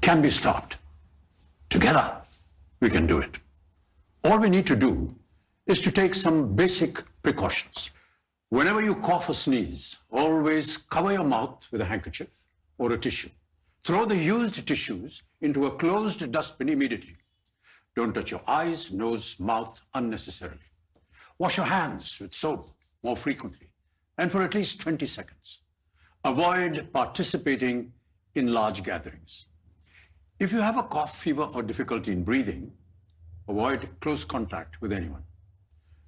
can be stopped. Together, we can do it. All we need to do is to take some basic precautions. Whenever you cough or sneeze, always cover your mouth with a handkerchief or a tissue. Throw the used tissues into a closed dustbin immediately. Don't touch your eyes, nose, mouth unnecessarily. Wash your hands with soap more frequently and for at least 20 seconds. Avoid participating in large gatherings. If you have a cough, fever, or difficulty in breathing, avoid close contact with anyone.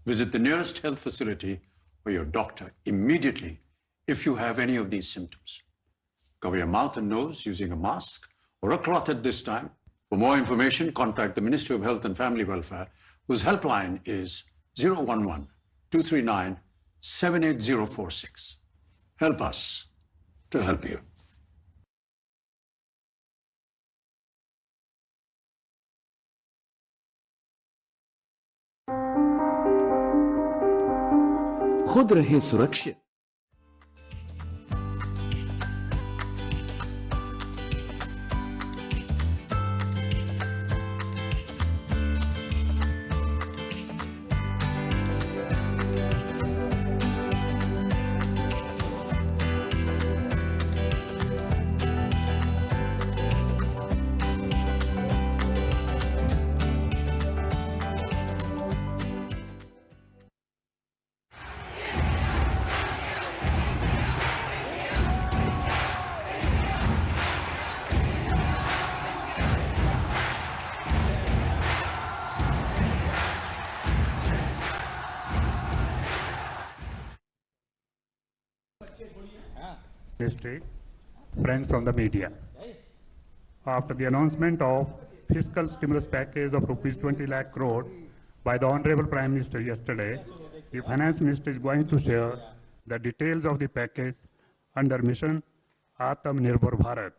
Visit the nearest health facility or your doctor immediately if you have any of these symptoms. Cover your mouth and nose using a mask or a cloth at this time. For more information, contact the Ministry of Health and Family Welfare, whose helpline is 011-239-78046. Help us to help you. खुद रहे सुरक्षित। District, friends from the media. After the announcement of fiscal stimulus package of rupees 20 lakh crore by the Honorable Prime Minister yesterday, the Finance Minister is going to share the details of the package under mission Atmanirbhar Bharat.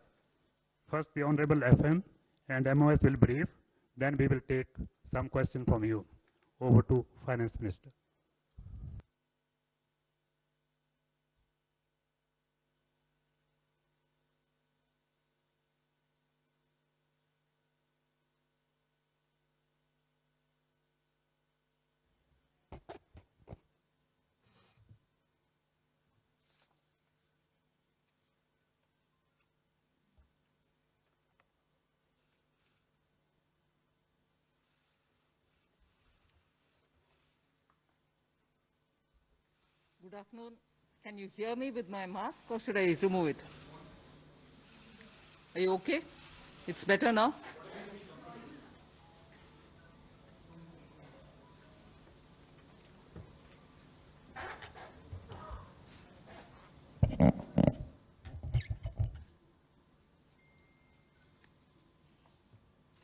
First, the Honorable FM and MOS will brief, then we will take some questions from you. Over to Finance Minister. Good afternoon. Can you hear me with my mask or should I remove it? Are you okay? It's better now?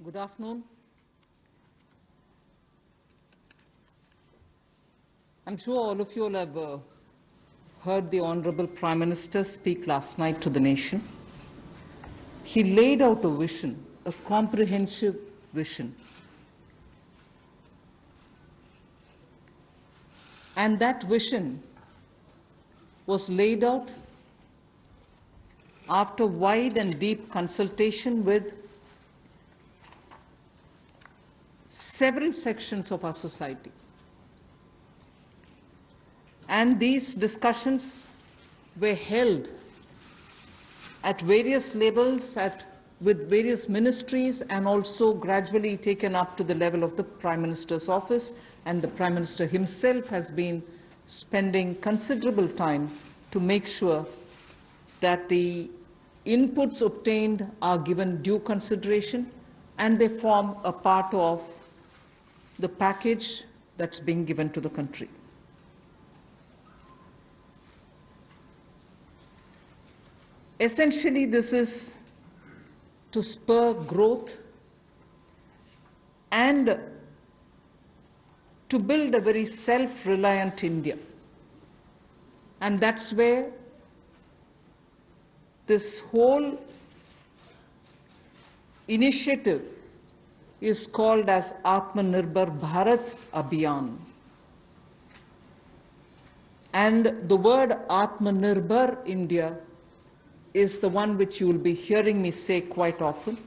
Good afternoon. I'm sure all of you will have heard the Honorable Prime Minister speak last night to the nation. He laid out a vision, a comprehensive vision. And that vision was laid out after wide and deep consultation with several sections of our society. And these discussions were held at various levels, with various ministries, and also gradually taken up to the level of the Prime Minister's office. And the Prime Minister himself has been spending considerable time to make sure that the inputs obtained are given due consideration and they form a part of the package that's being given to the country. Essentially, this is to spur growth and to build a very self-reliant India. And that's where this whole initiative is called as Atmanirbhar Bharat Abhiyan. And the word Atmanirbhar India is the one which you will be hearing me say quite often.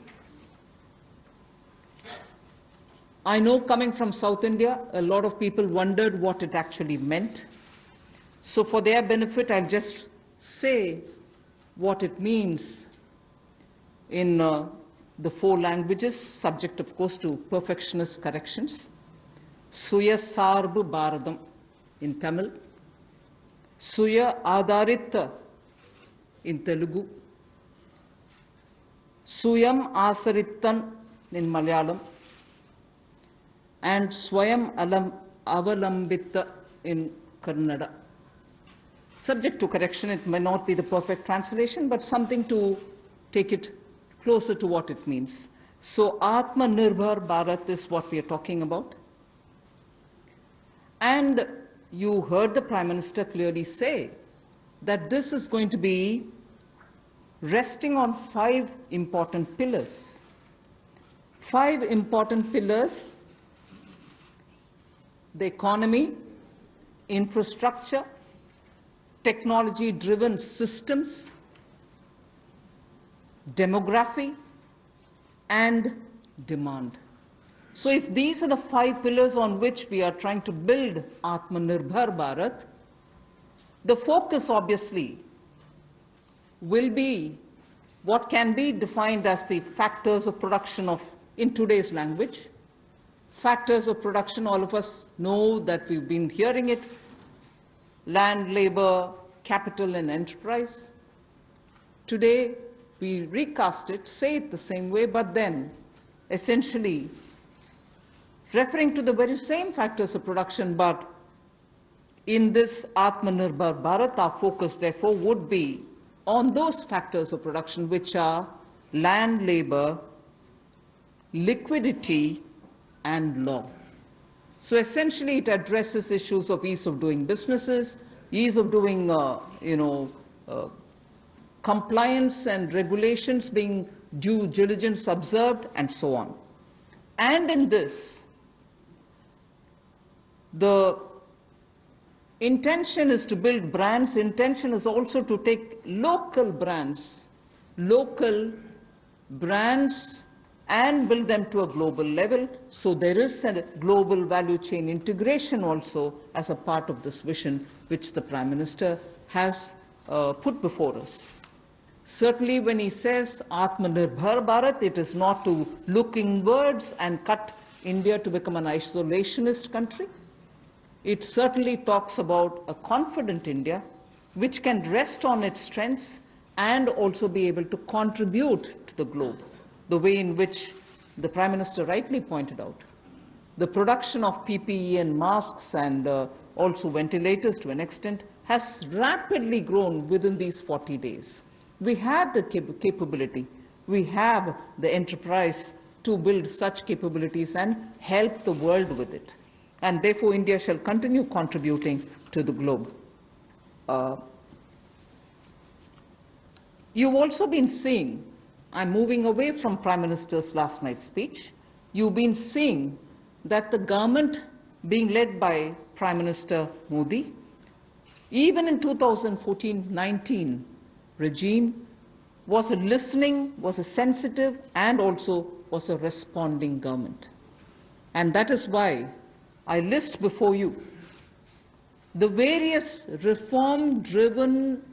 I know coming from South India, a lot of people wondered what it actually meant. So for their benefit, I'll just say what it means in the 4 languages, subject of course to perfectionist corrections. Suya Sarbu Bharadam in Tamil, Suya Adharita in Telugu, Suyam Asarittan in Malayalam, and Swayam Avalambita in Kannada. Subject to correction, it may not be the perfect translation, but something to take it closer to what it means. So Atmanirbhar Bharat is what we are talking about. And you heard the Prime Minister clearly say that this is going to be resting on 5 important pillars. 5 important pillars: the economy, infrastructure, technology-driven systems, demography, and demand. So if these are the 5 pillars on which we are trying to build Atmanirbhar Bharat, the focus obviously will be what can be defined as the factors of production of, in today's language, factors of production. All of us know that we've been hearing it: land, labor, capital, and enterprise. Today, we recast it, say it the same way, but then essentially referring to the very same factors of production, but in this Atmanirbhar Bharat, our focus therefore would be on those factors of production which are land, labor, liquidity, and law. So essentially it addresses issues of ease of doing businesses, ease of doing compliance and regulations being due diligence observed, and so on. And in this, the intention is to build brands. Intention is also to take local brands and build them to a global level. So there is a global value chain integration also as a part of this vision which the Prime Minister has put before us. Certainly when he says Atmanirbhar Bharat, it is not to look inwards and cut India to become an isolationist country. It certainly talks about a confident India which can rest on its strengths and also be able to contribute to the globe, the way in which the Prime Minister rightly pointed out. The production of PPE and masks and also ventilators to an extent has rapidly grown within these 40 days. We have the capability, we have the enterprise to build such capabilities and help the world with it. And therefore India shall continue contributing to the globe. You've also been seeing, I'm moving away from Prime Minister's last night's speech, you've been seeing that the government being led by Prime Minister Modi, even in 2014-19 regime, was a listening, was a sensitive, and also was a responding government. And that is why I list before you the various reform-driven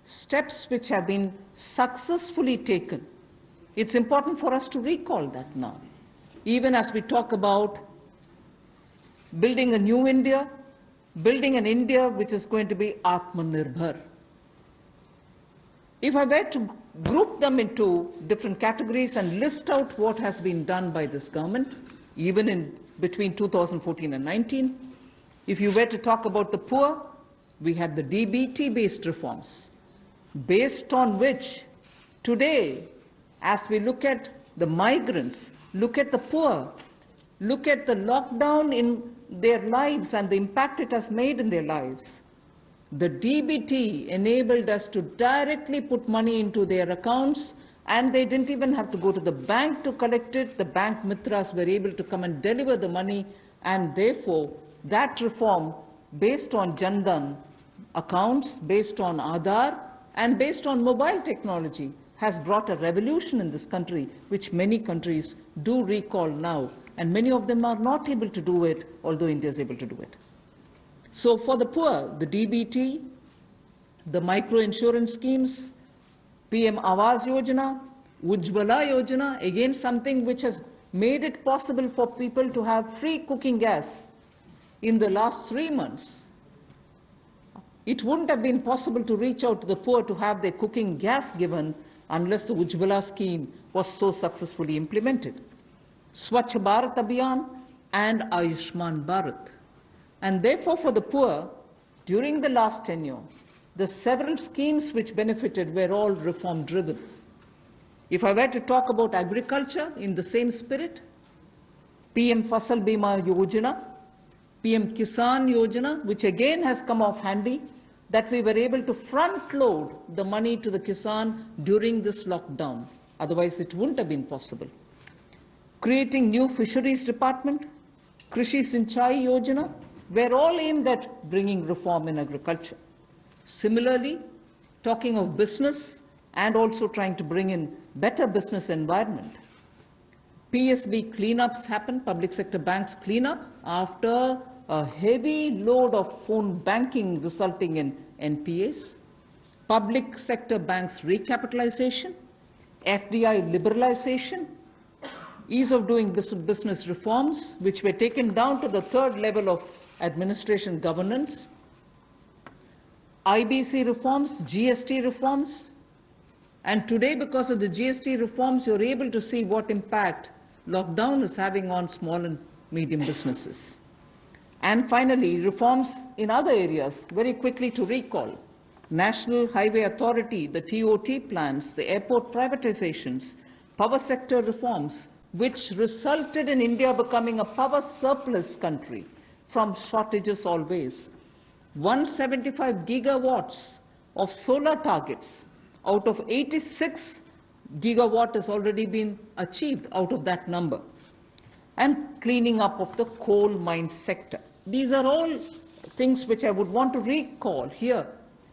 steps which have been successfully taken. It's important for us to recall that now. Even as we talk about building a new India, building an India which is going to be Atmanirbhar. If I were to group them into different categories and list out what has been done by this government, even in between 2014 and 19, if you were to talk about the poor, we had the DBT-based reforms, based on which today, as we look at the migrants, look at the poor, look at the lockdown in their lives and the impact it has made in their lives, the DBT enabled us to directly put money into their accounts, and they didn't even have to go to the bank to collect it. The bank mitras were able to come and deliver the money, and therefore that reform based on Jan Dhan accounts, based on Aadhaar, and based on mobile technology has brought a revolution in this country, which many countries do recall now, and many of them are not able to do it, although India is able to do it. So for the poor, the DBT, the micro insurance schemes, PM Awas Yojana, Ujjwala Yojana, again something which has made it possible for people to have free cooking gas in the last 3 months. It wouldn't have been possible to reach out to the poor to have their cooking gas given unless the Ujjwala scheme was so successfully implemented. Swachh Bharat Abhiyan and Ayushman Bharat. And therefore for the poor, during the last tenure, the several schemes which benefited were all reform driven. If I were to talk about agriculture in the same spirit, PM Fasal Bima Yojana, PM Kisan Yojana, which again has come off handy, that we were able to front load the money to the Kisan during this lockdown. Otherwise it wouldn't have been possible. Creating new fisheries department, Krishi Sinchai Yojana, were all aimed at bringing reform in agriculture. Similarly, talking of business and also trying to bring in better business environment. PSB cleanups happened, public sector banks cleanup, after a heavy load of phone banking resulting in NPAs. Public sector banks recapitalization, FDI liberalization, ease of doing business reforms, which were taken down to the third level of administration governance, IBC reforms, GST reforms, and today because of the GST reforms, you're able to see what impact lockdown is having on small and medium businesses. And finally, reforms in other areas, very quickly to recall. National Highway Authority, the TOT plans, the airport privatizations, power sector reforms, which resulted in India becoming a power surplus country from shortages always. 175 gigawatts of solar targets out of 86 gigawatt has already been achieved out of that number. And cleaning up of the coal mine sector. These are all things which I would want to recall here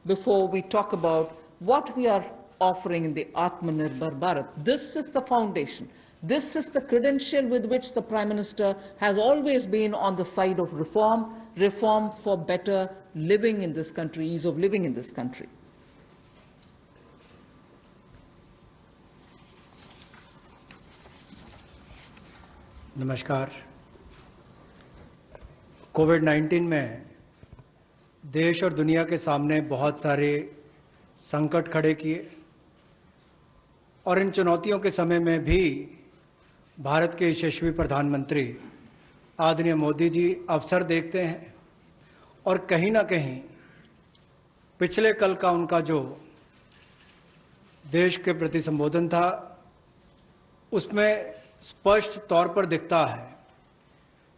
before we talk about what we are offering in the Atmanirbhar Bharat. This is the foundation. This is the credential with which the Prime Minister has always been on the side of reform, reform for better living in this country, ease of living in this country. नमस्कार। कोविड-19 में देश और दुनिया के सामने बहुत सारे संकट खड़े किए और इन चुनौतियों के समय में भी भारत के यशस्वी प्रधानमंत्री आदरणीय मोदी जी अवसर देखते हैं और कहीं ना कहीं पिछले कल का उनका जो देश के प्रति संबोधन था उसमें स्पष्ट तौर पर दिखता है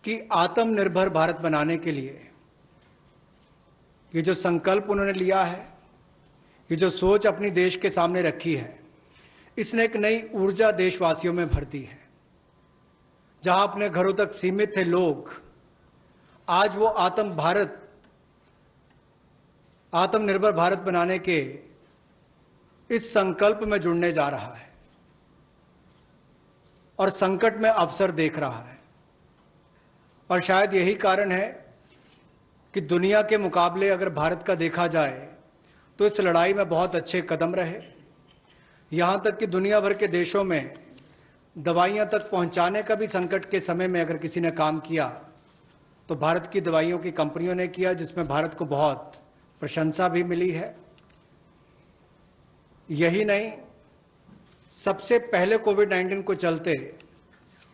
कि आत्मनिर्भर भारत बनाने के लिए ये जो संकल्प उन्होंने लिया है, ये जो सोच अपनी देश के सामने रखी है, इसने एक नई ऊर्जा देशवासियों में भर दी है। जहां अपने घरों तक सीमित थे लोग, आज वो आत्मनिर्भर भारत बनाने के इस संकल्प में जुड़ने जा रहा है और संकट में अवसर देख रहा है। और शायद यही कारण है कि दुनिया के मुकाबले अगर भारत का देखा जाए तो इस लड़ाई में बहुत अच्छे कदम रहे। यहां तक कि दुनिया भर के देशों में दवाइयां तक पहुंचाने का भी संकट के समय में अगर किसी ने काम किया तो भारत की दवाइयों की कंपनियों ने किया, जिसमें भारत को बहुत प्रशंसा भी मिली है। यही नहीं, सबसे पहले कोविड-19 को चलते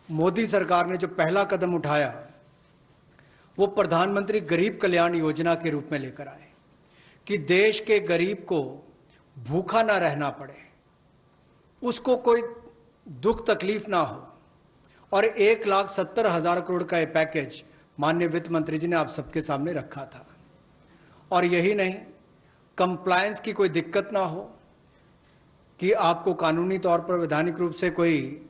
मोदी सरकार ने जो पहला कदम उठाया वो प्रधानमंत्री गरीब कल्याण योजना के रूप में लेकर आए कि देश के गरीब को भूखा ना रहना पड़े, उसको कोई दुख तकलीफ ना हो। और 1,70,000 करोड़ का ये पैकेज माननीय वित्त मंत्री जी ने आप सबके सामने रखा था। और यही नहीं, कंप्लायंस की कोई दिक्कत ना हो कि आपको कानूनी तौर पर वैधानिक रूप से कोई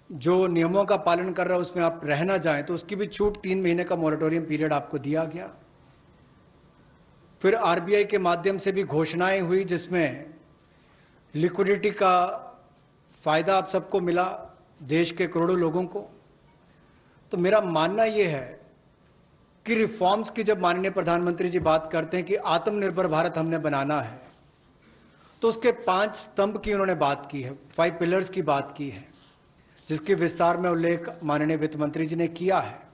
जो नियमों का पालन कर रहा है उसमें आप रह ना जाएं, तो उसकी भी छूट 3 महीने का मॉरेटोरियम पीरियड आपको दिया गया। फिर आरबीआई के माध्यम से भी घोषणाएं हुई जिसमें लिक्विडिटी का फायदा आप सबको मिला, देश के करोड़ों लोगों को। तो मेरा मानना यह है कि रिफॉर्म्स की जब माननीय प्रधानमंत्री जी बात करते हैं कि आत्मनिर्भर भारत हमने बनाना है, तो उसके 5 स्तंभ की उन्होंने बात की है, 5 पिलर्स की बात की है, जिसके विस्तार में उल्लेख माननीय वित्त मंत्री जी ने किया है।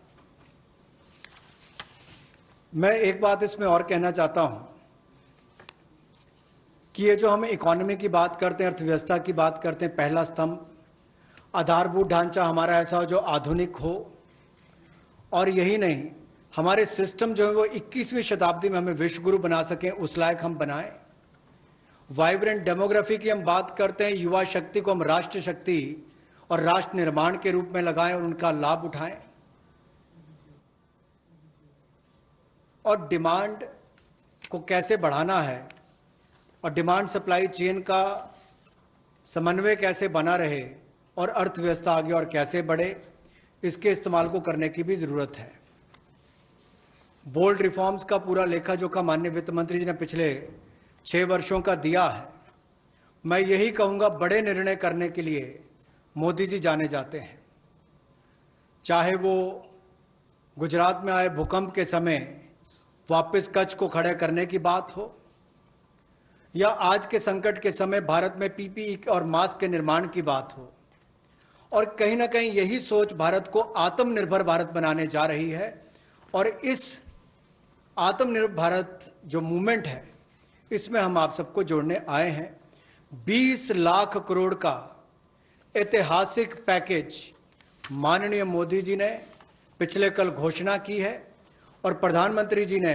मैं एक बात इसमें और कहना चाहता हूं कि ये जो हम इकोनॉमी की बात करते हैं, अर्थव्यवस्था की बात करते हैं, पहला स्तंभ आधारभूत ढांचा हमारा ऐसा हो जो आधुनिक हो, और यही नहीं, हमारे सिस्टम जो है वो 21वीं शताब्दी में हमें विश्व गुरु बना सकें, उस लायक हम बनाएं। वाइब्रेंट डेमोग्राफी की हम बात करते हैं, युवा शक्ति को हम राष्ट्र शक्ति और राष्ट्र निर्माण के रूप में लगाएं और उनका लाभ उठाएं। और डिमांड को कैसे बढ़ाना है और डिमांड सप्लाई चेन का समन्वय कैसे बना रहे और अर्थव्यवस्था आगे और कैसे बढ़े, इसके इस्तेमाल को करने की भी जरूरत है। बोल्ड रिफॉर्म्स का पूरा लेखा जोखा माननीय वित्त मंत्री जी ने पिछले 6 वर्षों का दिया है। मैं यही कहूंगा, बड़े निर्णय करने के लिए मोदी जी जाने जाते हैं। चाहे वो गुजरात में आए भूकंप के समय वापस कच्छ को खड़े करने की बात हो, या आज के संकट के समय भारत में पीपीई और मास्क के निर्माण की बात हो, और कहीं ना कहीं यही सोच भारत को आत्मनिर्भर भारत बनाने जा रही है। और इस आत्मनिर्भर भारत जो मूवमेंट है, इसमें हम आप सबको जोड़ने आए हैं। 20 लाख करोड़ का ऐतिहासिक पैकेज माननीय मोदी जी ने पिछले कल घोषणा की है, और प्रधानमंत्री जी ने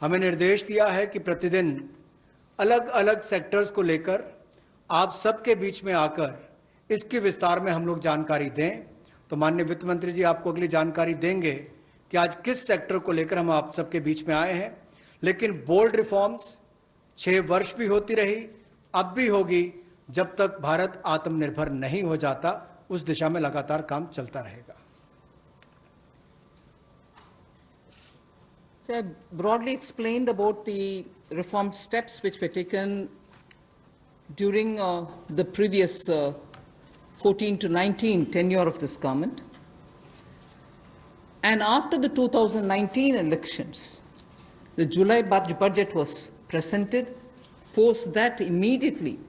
हमें निर्देश दिया है कि प्रतिदिन अलग अलग सेक्टर्स को लेकर आप सबके बीच में आकर इसके विस्तार में हम लोग जानकारी दें। तो माननीय वित्त मंत्री जी आपको अगली जानकारी देंगे कि आज किस सेक्टर को लेकर हम आप सबके बीच में आए हैं। लेकिन बोल्ड रिफॉर्म्स 6 वर्ष भी होती रही, अब भी होगी, जब तक भारत आत्मनिर्भर नहीं हो जाता, उस दिशा में लगातार काम चलता रहेगा। So I broadly explained about the reform steps which were taken during the previous 14 to 19 tenure of this government. And after the 2019 elections, the July budget was presented. Post that, immediately,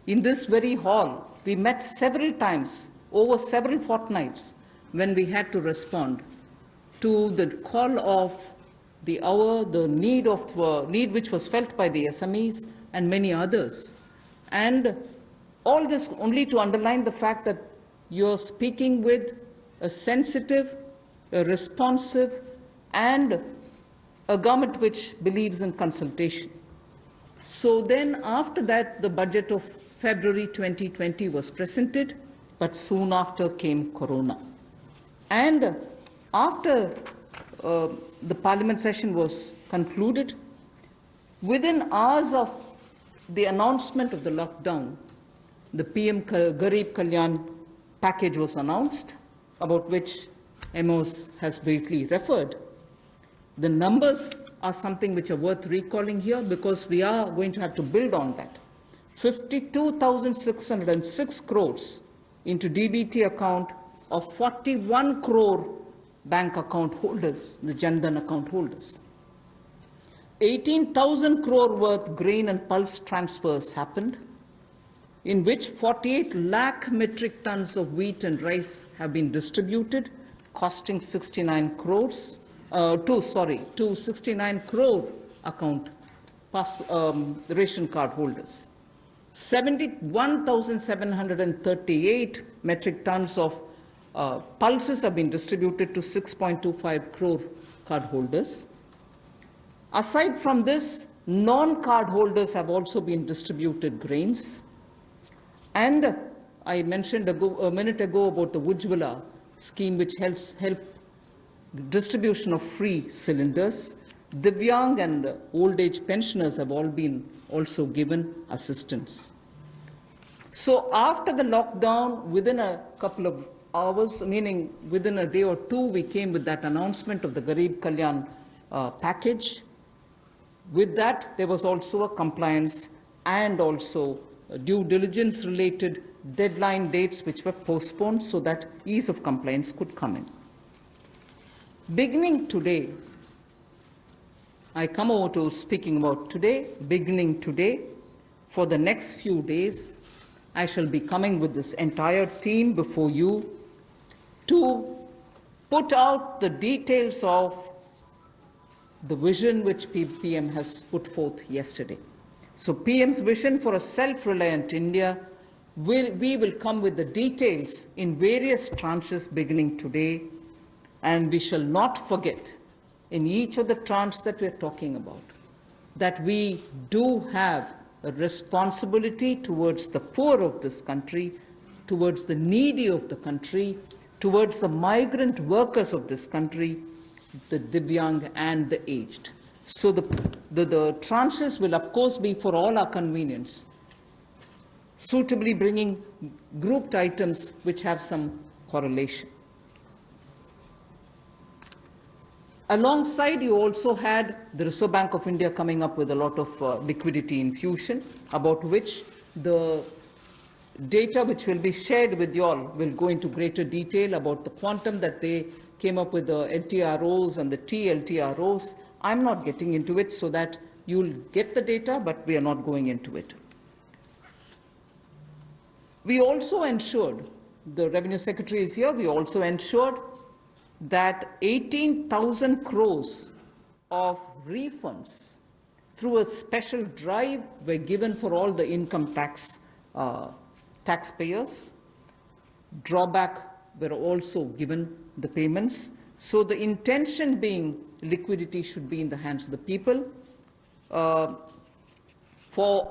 in this very hall, we met several times over several fortnights when we had to respond to the call of the hour, the need which was felt by the SMEs and many others. And all this only to underline the fact that you're speaking with a sensitive, a responsive, and a government which believes in consultation. So then, after that, the budget of February 2020 was presented, but soon after came Corona. And after the parliament session was concluded, within hours of the announcement of the lockdown, the PM Garib Kalyan package was announced, about which Amos has briefly referred. The numbers are something which are worth recalling here because we are going to have to build on that. 52,606 crores into DBT account of 41 crore bank account holders, the Jan Dhan account holders. 18,000 crore worth grain and pulse transfers happened, in which 48 lakh metric tons of wheat and rice have been distributed, costing 69 crores, to 69 crore account ration card holders. 71,738 metric tons of pulses have been distributed to 6.25 crore card holders. Aside from this, non-card holders have also been distributed grains. And I mentioned a minute ago about the Ujjwala scheme, which helps distribution of free cylinders. Divyang and old age pensioners have all been also given assistance. So after the lockdown, within a couple of hours, meaning within a day or two, we came with that announcement of the Garib Kalyan package. With that, there was also a compliance and also due diligence related deadline dates which were postponed so that ease of compliance could come in. Beginning today, I come over to speaking about today. Beginning today, for the next few days, I shall be coming with this entire team before you to put out the details of the vision which PM has put forth yesterday. So PM's vision for a self-reliant India, we will come with the details in various tranches beginning today, and we shall not forget in each of the tranches that we're talking about that we do have a responsibility towards the poor of this country, towards the needy of the country, towards the migrant workers of this country, the Divyang and the aged. So the tranches will of course be for all our convenience, suitably bringing grouped items which have some correlation. Alongside, you also had the Reserve Bank of India coming up with a lot of liquidity infusion, about which the data which will be shared with you all will go into greater detail about the quantum that they came up with, the LTROs and the TLTROs. I'm not getting into it so that you'll get the data, but we are not going into it. We also ensured, the Revenue Secretary is here, we also ensured that 18,000 crores of refunds through a special drive were given for all the income tax taxpayers. Drawback were also given the payments. So the intention being liquidity should be in the hands of the people. For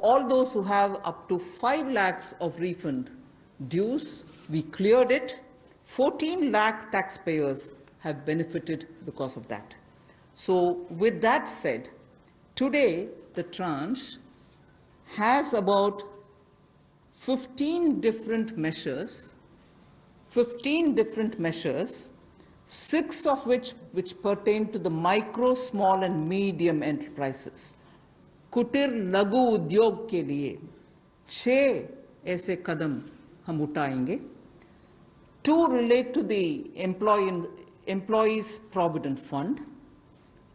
all those who have up to 5 lakhs of refund dues, we cleared it. 14 lakh taxpayers have benefited because of that. So with that said, today the tranche has about 15 different measures, 6 of which pertain to the micro, small and medium enterprises. कुटीर लघु उद्योग के लिए 6 ऐसे कदम हम उठाएंगे. 2 relate to the Employees Provident Fund.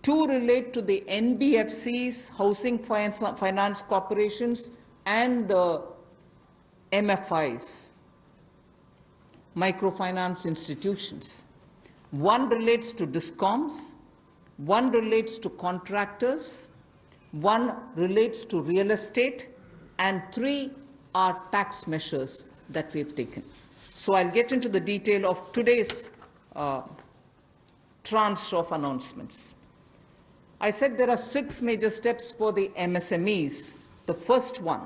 2 relate to the NBFCs, Housing Finance Corporations, and the MFIs, microfinance institutions. 1 relates to DISCOMs, 1 relates to contractors, 1 relates to real estate, and 3 are tax measures that we have taken. So I'll get into the detail of today's tranche of announcements. I said there are 6 major steps for the MSMEs. The first one,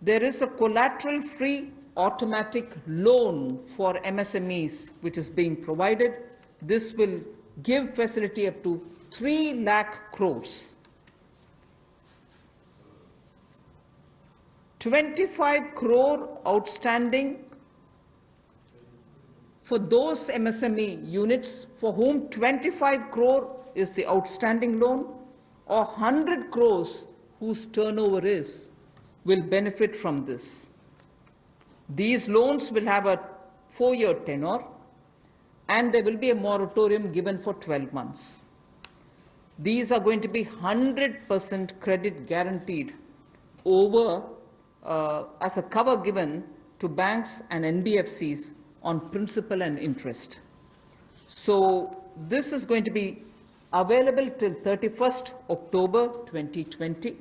there is a collateral-free automatic loan for MSMEs which is being provided. This will give facility up to 3 lakh crores. 25 crore outstanding for those MSME units for whom 25 crore is the outstanding loan, or 100 crores whose turnover is, will benefit from this. These loans will have a 4-year tenure, and there will be a moratorium given for 12 months. These are going to be 100% credit guaranteed over as a cover given to banks and NBFCs on principal and interest. So this is going to be available till 31st October 2020.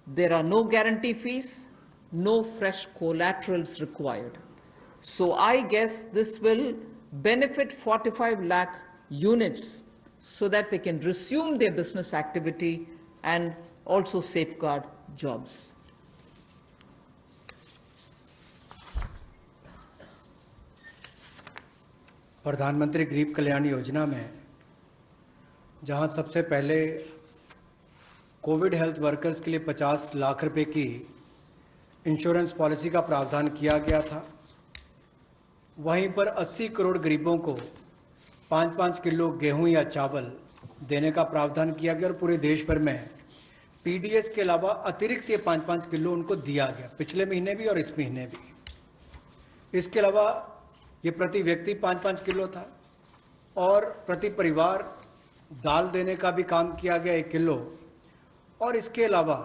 There are no guarantee fees, no fresh collaterals required. So I guess this will benefit 45 lakh units so that they can resume their business activity and also safeguard jobs. प्रधानमंत्री गरीब कल्याण योजना में जहां सबसे पहले Covid health workers के लिए 50 लाख रुपए की इंश्योरेंस पॉलिसी का प्रावधान किया गया था, वहीं पर 80 करोड़ गरीबों को 5-5 किलो गेहूं या चावल देने का प्रावधान किया गया और पूरे देश भर में पीडीएस के अलावा अतिरिक्त ये 5-5 किलो उनको दिया गया, पिछले महीने भी और इस महीने भी। इसके अलावा ये प्रति व्यक्ति 5-5 किलो था और प्रति परिवार दाल देने का भी काम किया गया 1 किलो। और इसके अलावा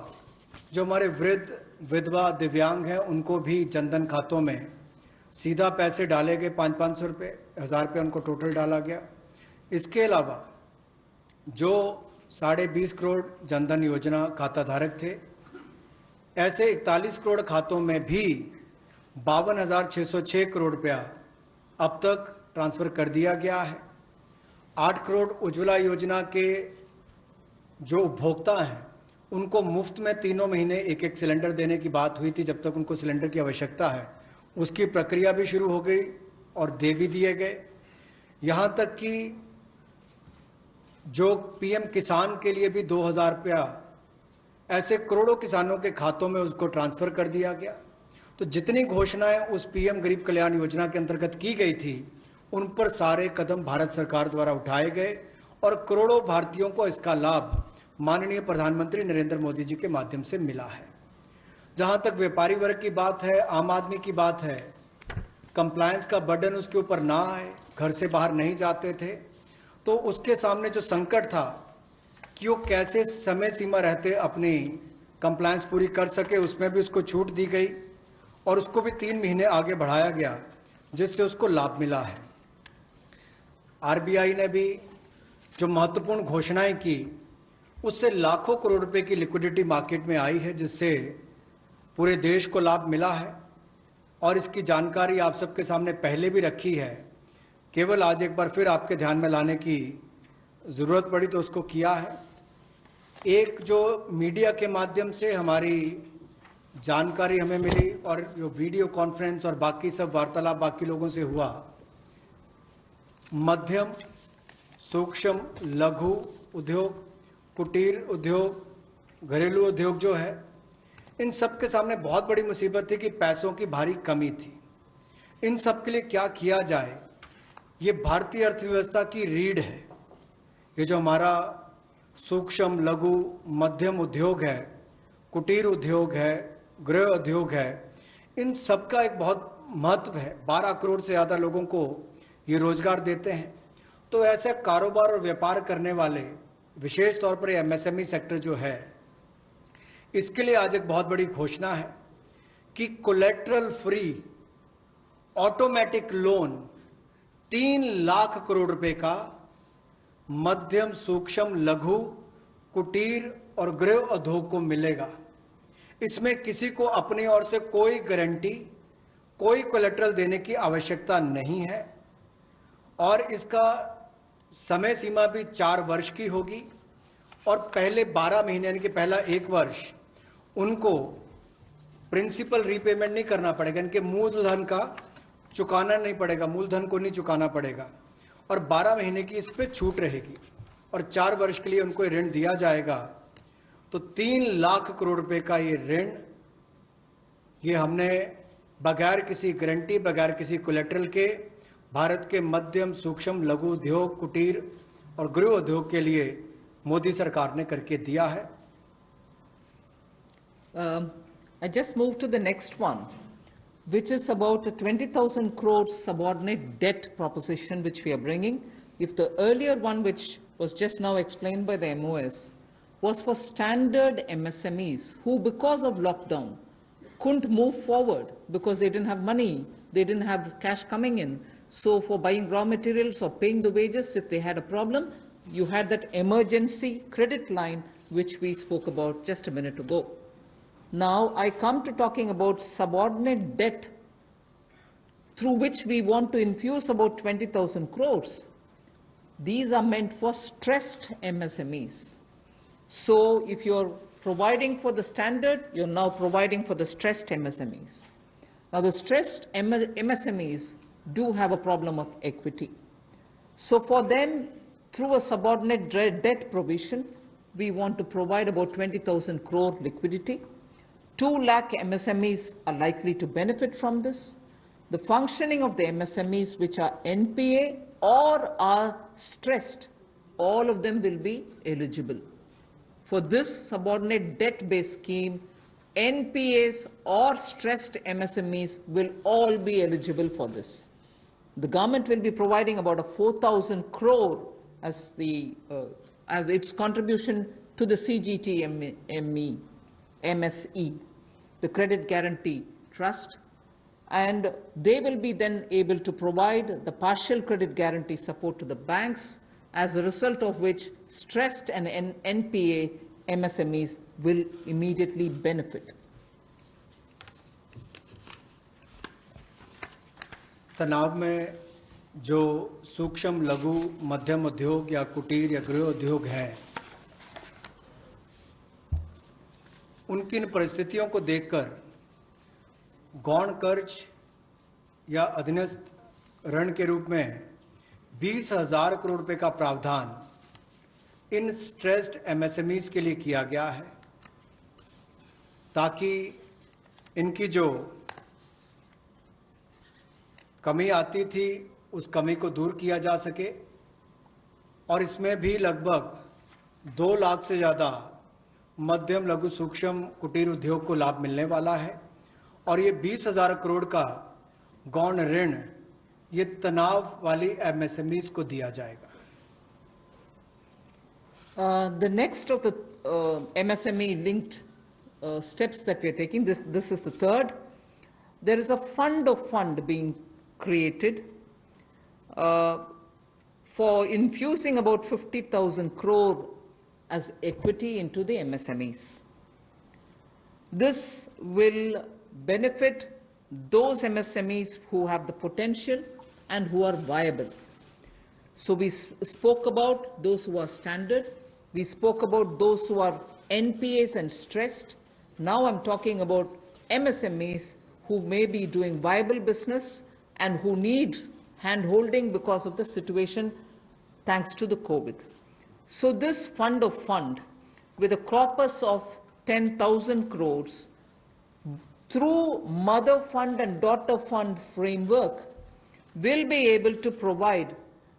जो हमारे वृद्ध, विधवा, दिव्यांग हैं उनको भी जनधन खातों में सीधा पैसे डाले गए, 500-500 रुपये, 1000 रुपये उनको टोटल डाला गया। इसके अलावा जो 20.5 करोड़ जनधन योजना खाता धारक थे, ऐसे 41 करोड़ खातों में भी 52,606 करोड़ रुपया अब तक ट्रांसफर कर दिया गया है। 8 करोड़ उज्ज्वला योजना के जो उपभोक्ता हैं उनको मुफ्त में 3 महीने एक सिलेंडर देने की बात हुई थी, जब तक उनको सिलेंडर की आवश्यकता है। उसकी प्रक्रिया भी शुरू हो गई और दे भी दिए गए। यहाँ तक कि जो पीएम किसान के लिए भी 2,000 रुपया ऐसे करोड़ों किसानों के खातों में उसको ट्रांसफर कर दिया गया। तो जितनी घोषणाएं उस पीएम गरीब कल्याण योजना के अंतर्गत की गई थी, उन पर सारे कदम भारत सरकार द्वारा उठाए गए और करोड़ों भारतीयों को इसका लाभ माननीय प्रधानमंत्री नरेंद्र मोदी जी के माध्यम से मिला है। जहां तक व्यापारी वर्ग की बात है, आम आदमी की बात है, कंप्लायंस का बर्डन उसके ऊपर ना आए, घर से बाहर नहीं जाते थे, तो उसके सामने जो संकट था कि वो कैसे समय सीमा रहते अपनी कंप्लायंस पूरी कर सके, उसमें भी उसको छूट दी गई और उसको भी 3 महीने आगे बढ़ाया गया, जिससे उसको लाभ मिला है। आरबीआई ने भी जो महत्वपूर्ण घोषणाएं की, उससे लाखों करोड़ रुपए की लिक्विडिटी मार्केट में आई है, जिससे पूरे देश को लाभ मिला है। और इसकी जानकारी आप सबके सामने पहले भी रखी है, केवल आज एक बार फिर आपके ध्यान में लाने की ज़रूरत पड़ी तो उसको किया है। एक जो मीडिया के माध्यम से हमारी जानकारी हमें मिली और जो वीडियो कॉन्फ्रेंस और बाकी सब वार्तालाप बाकी लोगों से हुआ, मध्यम, सूक्ष्म, लघु उद्योग, कुटीर उद्योग, घरेलू उद्योग जो है, इन सब के सामने बहुत बड़ी मुसीबत थी कि पैसों की भारी कमी थी। इन सब के लिए क्या किया जाए, ये भारतीय अर्थव्यवस्था की रीढ़ है। ये जो हमारा सूक्ष्म, लघु, मध्यम उद्योग है, कुटीर उद्योग है, गृह उद्योग है, इन सब का एक बहुत महत्व है। 12 करोड़ से ज़्यादा लोगों को ये रोजगार देते हैं। तो ऐसे कारोबार और व्यापार करने वाले, विशेष तौर पर एमएसएमई सेक्टर जो है, इसके लिए आज एक बहुत बड़ी घोषणा है कि collateral free automatic loan 3 lakh crore रुपए का मध्यम, सूक्ष्म, लघु, कुटीर और गृह उद्योग को मिलेगा। इसमें किसी को अपनी ओर से कोई गारंटी, कोई कोलेटरल देने की आवश्यकता नहीं है और इसका समय सीमा भी 4 वर्ष की होगी और पहले 12 महीने यानी कि पहला 1 वर्ष उनको प्रिंसिपल रीपेमेंट नहीं करना पड़ेगा, इनके मूलधन का चुकाना नहीं पड़ेगा, मूलधन को नहीं चुकाना पड़ेगा और 12 महीने की इस पे छूट रहेगी और 4 वर्ष के लिए उनको ऋण दिया जाएगा। तो 3 लाख करोड़ रुपए का ये ऋण, ये हमने बगैर किसी गारंटी, बगैर किसी कोलेटरल के भारत के मध्यम, सूक्ष्म, लघु उद्योग, कुटीर और गृह उद्योग के लिए मोदी सरकार ने करके दिया है। I just move to the next one, which is about a 20,000 crores subordinate debt proposition which we are bringing. If the earlier one, which was just now explained by the MOS, was for standard MSMEs who, because of lockdown, couldn't move forward because they didn't have money, they didn't have cash coming in. So for buying raw materials or paying the wages, if they had a problem, you had that emergency credit line which we spoke about just a minute ago. Now I come to talking about subordinate debt through which we want to infuse about 20,000 crores. These are meant for stressed MSMEs. So if you're providing for the standard, you're now providing for the stressed MSMEs. Now the stressed MSMEs do have a problem of equity. So for them, through a subordinate debt provision, we want to provide about 20,000 crore liquidity. 2 lakh MSMEs are likely to benefit from this. The functioning of the MSMEs which are NPA or are stressed, all of them will be eligible for this subordinate debt-based scheme, NPAs or stressed MSMEs will all be eligible for this. The government will be providing about a 4,000 crore as its contribution to the MSE, the Credit Guarantee Trust, and they will be then able to provide the partial credit guarantee support to the banks, as a result of which stressed and NPA MSMEs will immediately benefit. तनाव में जो सूक्ष्म लघु मध्यम उद्योग या कुटीर या गृह उद्योग हैं, उनकी इन परिस्थितियों को देखकर गौण कर्ज या अधीनस्थ ऋण के रूप में 20,000 करोड़ रुपए का प्रावधान इन स्ट्रेस्ड एमएसएमईज के लिए किया गया है, ताकि इनकी जो कमी आती थी उस कमी को दूर किया जा सके। और इसमें भी लगभग 2 लाख से ज़्यादा मध्यम लघु सूक्ष्म कुटीर उद्योग को लाभ मिलने वाला है। और ये 20,000 करोड़ का गौण ऋण ये तनाव वाली एमएसएमईज को दिया जाएगा। The next of the MSME linked steps that we are taking, this is the third. There is a fund being created for infusing about 50,000 crore as equity into the MSMEs. This will benefit those MSMEs who have the potential and who are viable. So we spoke about those who are standard, we spoke about those who are NPAs and stressed. Now I'm talking about MSMEs who may be doing viable business and who need hand-holding because of the situation thanks to the COVID. So this fund with a corpus of 10,000 crores through mother fund and daughter fund framework will be able to provide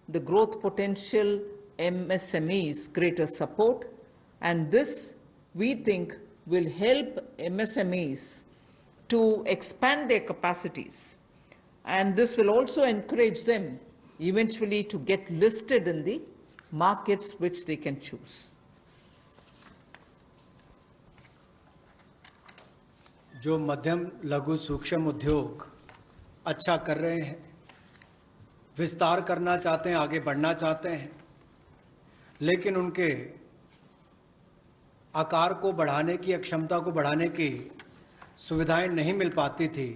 the growth potential MSMEs greater support, and this we think will help MSMEs to expand their capacities, and this will also encourage them eventually to get listed in the markets which they can choose. जो मध्यम लघु सूक्ष्म उद्योग अच्छा कर रहे हैं, विस्तार करना चाहते हैं, आगे बढ़ना चाहते हैं, लेकिन उनके आकार को बढ़ाने की, क्षमता को बढ़ाने की सुविधाएं नहीं मिल पाती थी,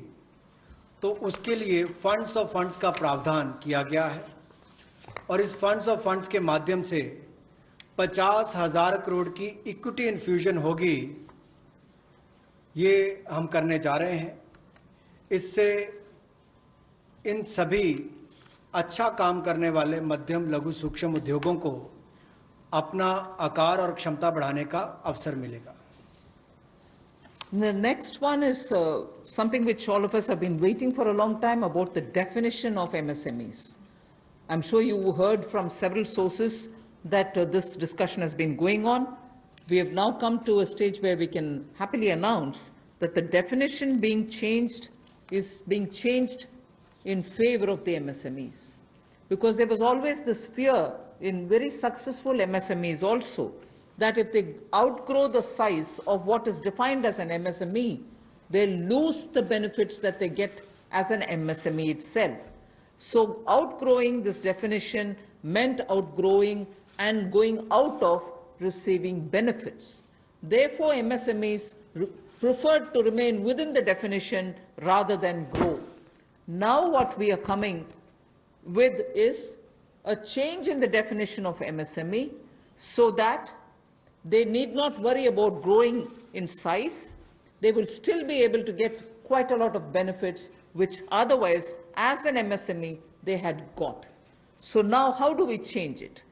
तो उसके लिए फंड्स ऑफ फंड्स का प्रावधान किया गया है। और इस फंड्स ऑफ फंड्स के माध्यम से 50,000 करोड़ की इक्विटी इन्फ्यूजन होगी, ये हम करने जा रहे हैं। इससे इन सभी अच्छा काम करने वाले मध्यम लघु सूक्ष्म उद्योगों को अपना आकार और क्षमता बढ़ाने का अवसर मिलेगा। The next one is something which all of us have been waiting for a long time, about the definition of MSMEs. I'm sure you heard from several sources that this discussion has been going on. We have now come to a stage where we can happily announce that the definition being changed is being changed in favor of the MSMEs. Because there was always this fear in very successful MSMEs also, that if they outgrow the size of what is defined as an MSME, they'll lose the benefits that they get as an MSME itself. So outgrowing this definition meant outgrowing and going out of receiving benefits. Therefore, MSMEs preferred to remain within the definition rather than grow. Now what we are coming with is a change in the definition of MSME so that they need not worry about growing in size. They will still be able to get quite a lot of benefits which otherwise, as an MSME, they had got. So now how do we change it?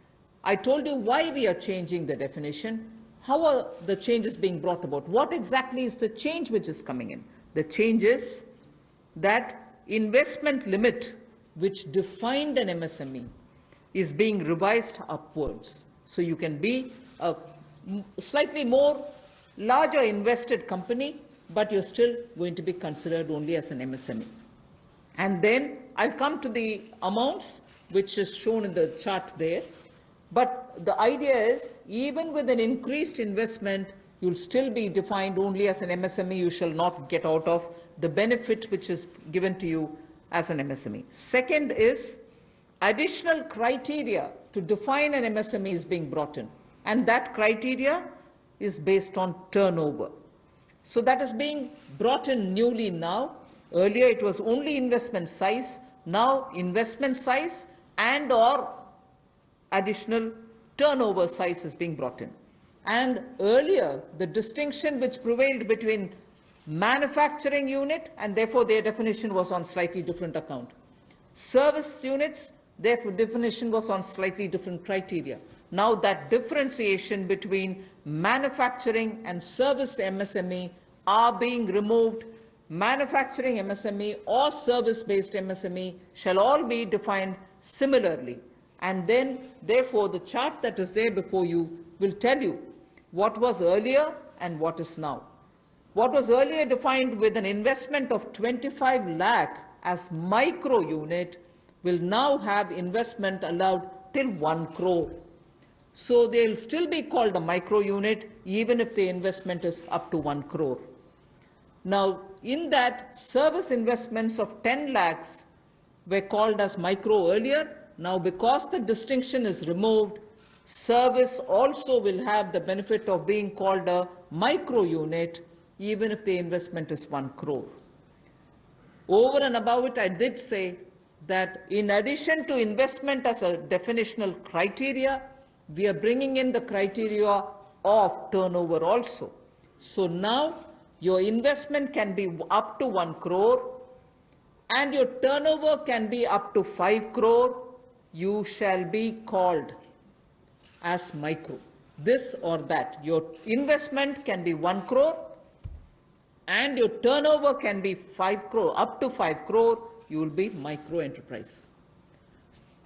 I told you why we are changing the definition. How are the changes being brought about? What exactly is the change which is coming in? The change is that investment limit, which defined an MSME, is being revised upwards. So you can be a slightly more larger invested company, but you're still going to be considered only as an MSME. And then I'll come to the amounts, which is shown in the chart there. But the idea is, even with an increased investment, you'll still be defined only as an MSME. You shall not get out of the benefit which is given to you as an MSME. Second is, additional criteria to define an MSME is being brought in. And that criteria is based on turnover. So that is being brought in newly now. Earlier it was only investment size. Now investment size and or additional turnover size is being brought in. And earlier, the distinction which prevailed between manufacturing unit, and therefore their definition was on slightly different account. Service units, their definition was on slightly different criteria. Now that differentiation between manufacturing and service MSME are being removed. Manufacturing MSME or service-based MSME shall all be defined similarly. And then, therefore, the chart that is there before you will tell you what was earlier and what is now. What was earlier defined with an investment of 25 lakh as micro unit will now have investment allowed till 1 crore. So they'll still be called a micro unit even if the investment is up to 1 crore. Now, in that, service investments of 10 lakhs were called as micro earlier. Now, because the distinction is removed, service also will have the benefit of being called a micro unit, even if the investment is 1 crore. Over and above it, I did say that in addition to investment as a definitional criteria, we are bringing in the criteria of turnover also. So now, your investment can be up to 1 crore and your turnover can be up to 5 crore. You shall be called as micro, this or that. Your investment can be 1 crore and your turnover can be 5 crore, up to 5 crore, you will be micro enterprise.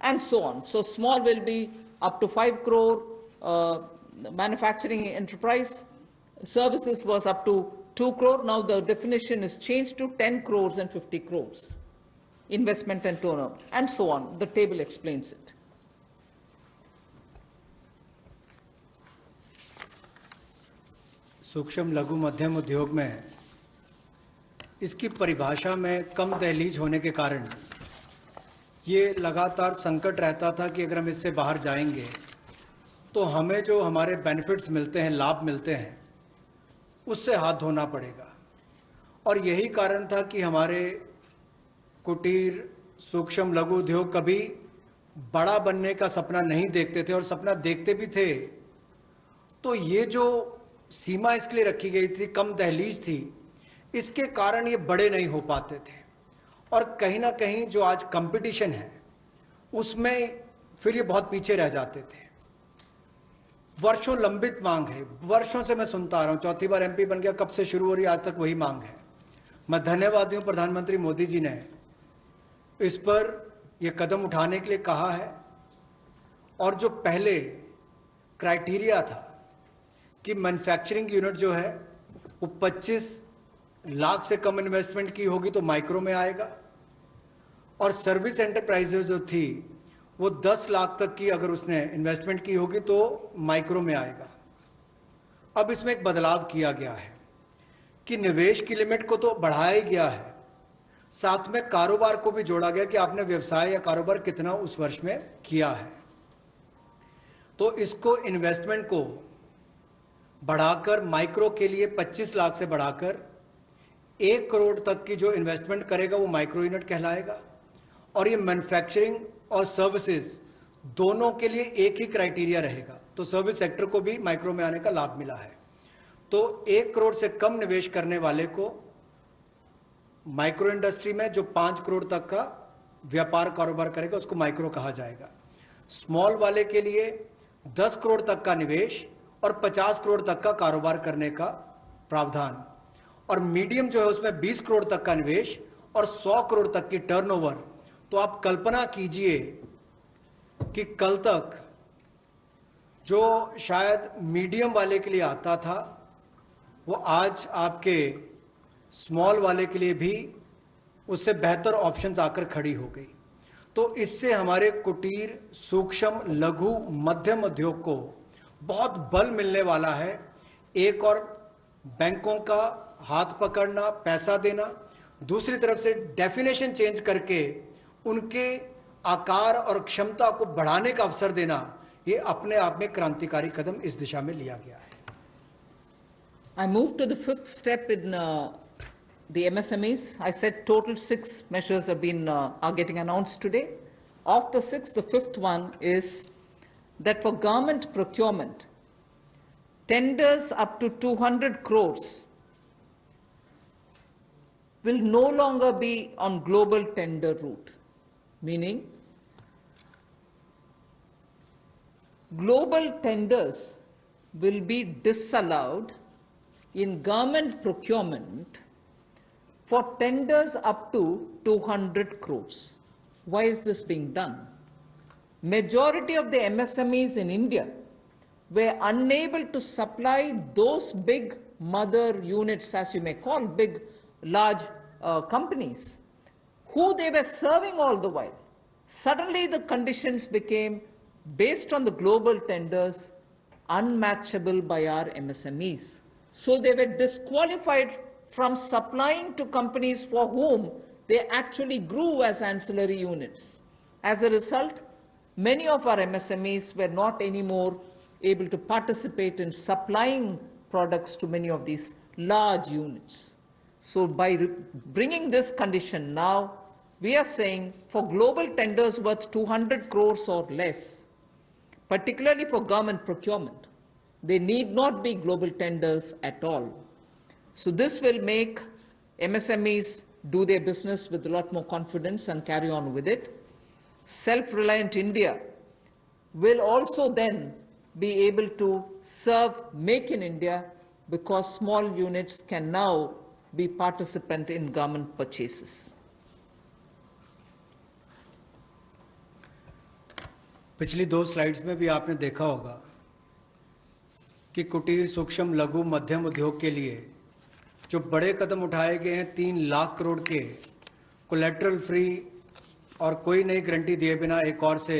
And so on. So small will be up to 5 crore, manufacturing enterprise, services was up to 2 crore. Now the definition is changed to 10 crores and 50 crores. Investment and turnover, and so on. The table explains it. सूक्ष्म लघु मध्यम उद्योग में इसकी परिभाषा में कम दहलीज होने के कारण ये लगातार संकट रहता था कि अगर हम इससे बाहर जाएंगे तो हमें जो हमारे बेनिफिट्स मिलते हैं, लाभ मिलते हैं, उससे हाथ धोना पड़ेगा। और यही कारण था कि हमारे कुटीर सूक्ष्म लघु उद्योग कभी बड़ा बनने का सपना नहीं देखते थे, और सपना देखते भी थे तो ये जो सीमा इसके लिए रखी गई थी, कम दहलीज थी, इसके कारण ये बड़े नहीं हो पाते थे। और कहीं ना कहीं जो आज कंपटीशन है उसमें फिर ये बहुत पीछे रह जाते थे। वर्षों लंबित मांग है, वर्षों से मैं सुनता आ रहा हूँ, चौथी बार एमपी बन गया, कब से शुरू हो रही, आज तक वही मांग है। मैं धन्यवादी हूँ प्रधानमंत्री मोदी जी ने इस पर यह कदम उठाने के लिए कहा है। और जो पहले क्राइटेरिया था कि मैन्युफैक्चरिंग यूनिट जो है वो 25 लाख से कम इन्वेस्टमेंट की होगी तो माइक्रो में आएगा, और सर्विस एंटरप्राइजेज जो थी वो 10 लाख तक की अगर उसने इन्वेस्टमेंट की होगी तो माइक्रो में आएगा। अब इसमें एक बदलाव किया गया है कि निवेश की लिमिट को तो बढ़ाया ही गया है, साथ में कारोबार को भी जोड़ा गया कि आपने व्यवसाय या कारोबार कितना उस वर्ष में किया है। तो इसको इन्वेस्टमेंट को बढ़ाकर माइक्रो के लिए 25 लाख से बढ़ाकर 1 करोड़ तक की जो इन्वेस्टमेंट करेगा वो माइक्रो यूनिट कहलाएगा। और ये मैन्युफैक्चरिंग और सर्विसेज दोनों के लिए एक ही क्राइटेरिया रहेगा, तो सर्विस सेक्टर को भी माइक्रो में आने का लाभ मिला है। तो 1 करोड़ से कम निवेश करने वाले को माइक्रो इंडस्ट्री में जो 5 करोड़ तक का व्यापार कारोबार करेगा उसको माइक्रो कहा जाएगा। स्मॉल वाले के लिए 10 करोड़ तक का निवेश और 50 करोड़ तक का कारोबार करने का प्रावधान, और मीडियम जो है उसमें 20 करोड़ तक का निवेश और 100 करोड़ तक की टर्नओवर। तो आप कल्पना कीजिए कि कल तक जो शायद मीडियम वाले के लिए आता था वो आज आपके स्मॉल वाले के लिए भी उससे बेहतर ऑप्शंस आकर खड़ी हो गई। तो इससे हमारे कुटीर, सूक्ष्म, लघु, मध्यम उद्योग को बहुत बल मिलने वाला है। एक और बैंकों का हाथ पकड़ना, पैसा देना, दूसरी तरफ से डेफिनेशन चेंज करके उनके आकार और क्षमता को बढ़ाने का अवसर देना, ये अपने आप में क्रांतिकारी कदम इस दिशा में लिया गया है। I move to the fifth step in the MSMEs. I said total 6 measures are getting announced today. Of the 6, the fifth one is that for government procurement, tenders up to 200 crores will no longer be on global tender route, meaning global tenders will be disallowed in government procurement for tenders up to 200 crores. Why is this being done? Majority of the MSMEs in India were unable to supply those big mother units, as you may call, big, large companies, who they were serving all the while. Suddenly the conditions became, based on the global tenders, unmatchable by our MSMEs. So they were disqualified from supplying to companies for whom they actually grew as ancillary units. As a result, many of our MSMEs were not anymore able to participate in supplying products to many of these large units. So by bringing this condition now, we are saying for global tenders worth 200 crores or less, particularly for government procurement, they need not be global tenders at all. So this will make MSMEs do their business with a lot more confidence and carry on with it. Self-reliant India will also then be able to serve Make in India, because small units can now be participant in government purchases. पिछली 2 slides में भी आपने देखा होगा कि कुटीर, सूक्ष्म, लघु, मध्यम उद्योग के लिए जो बड़े कदम उठाए गए हैं, 3 लाख करोड़ के कोलेटरल फ्री और कोई नई गारंटी दिए बिना एक और से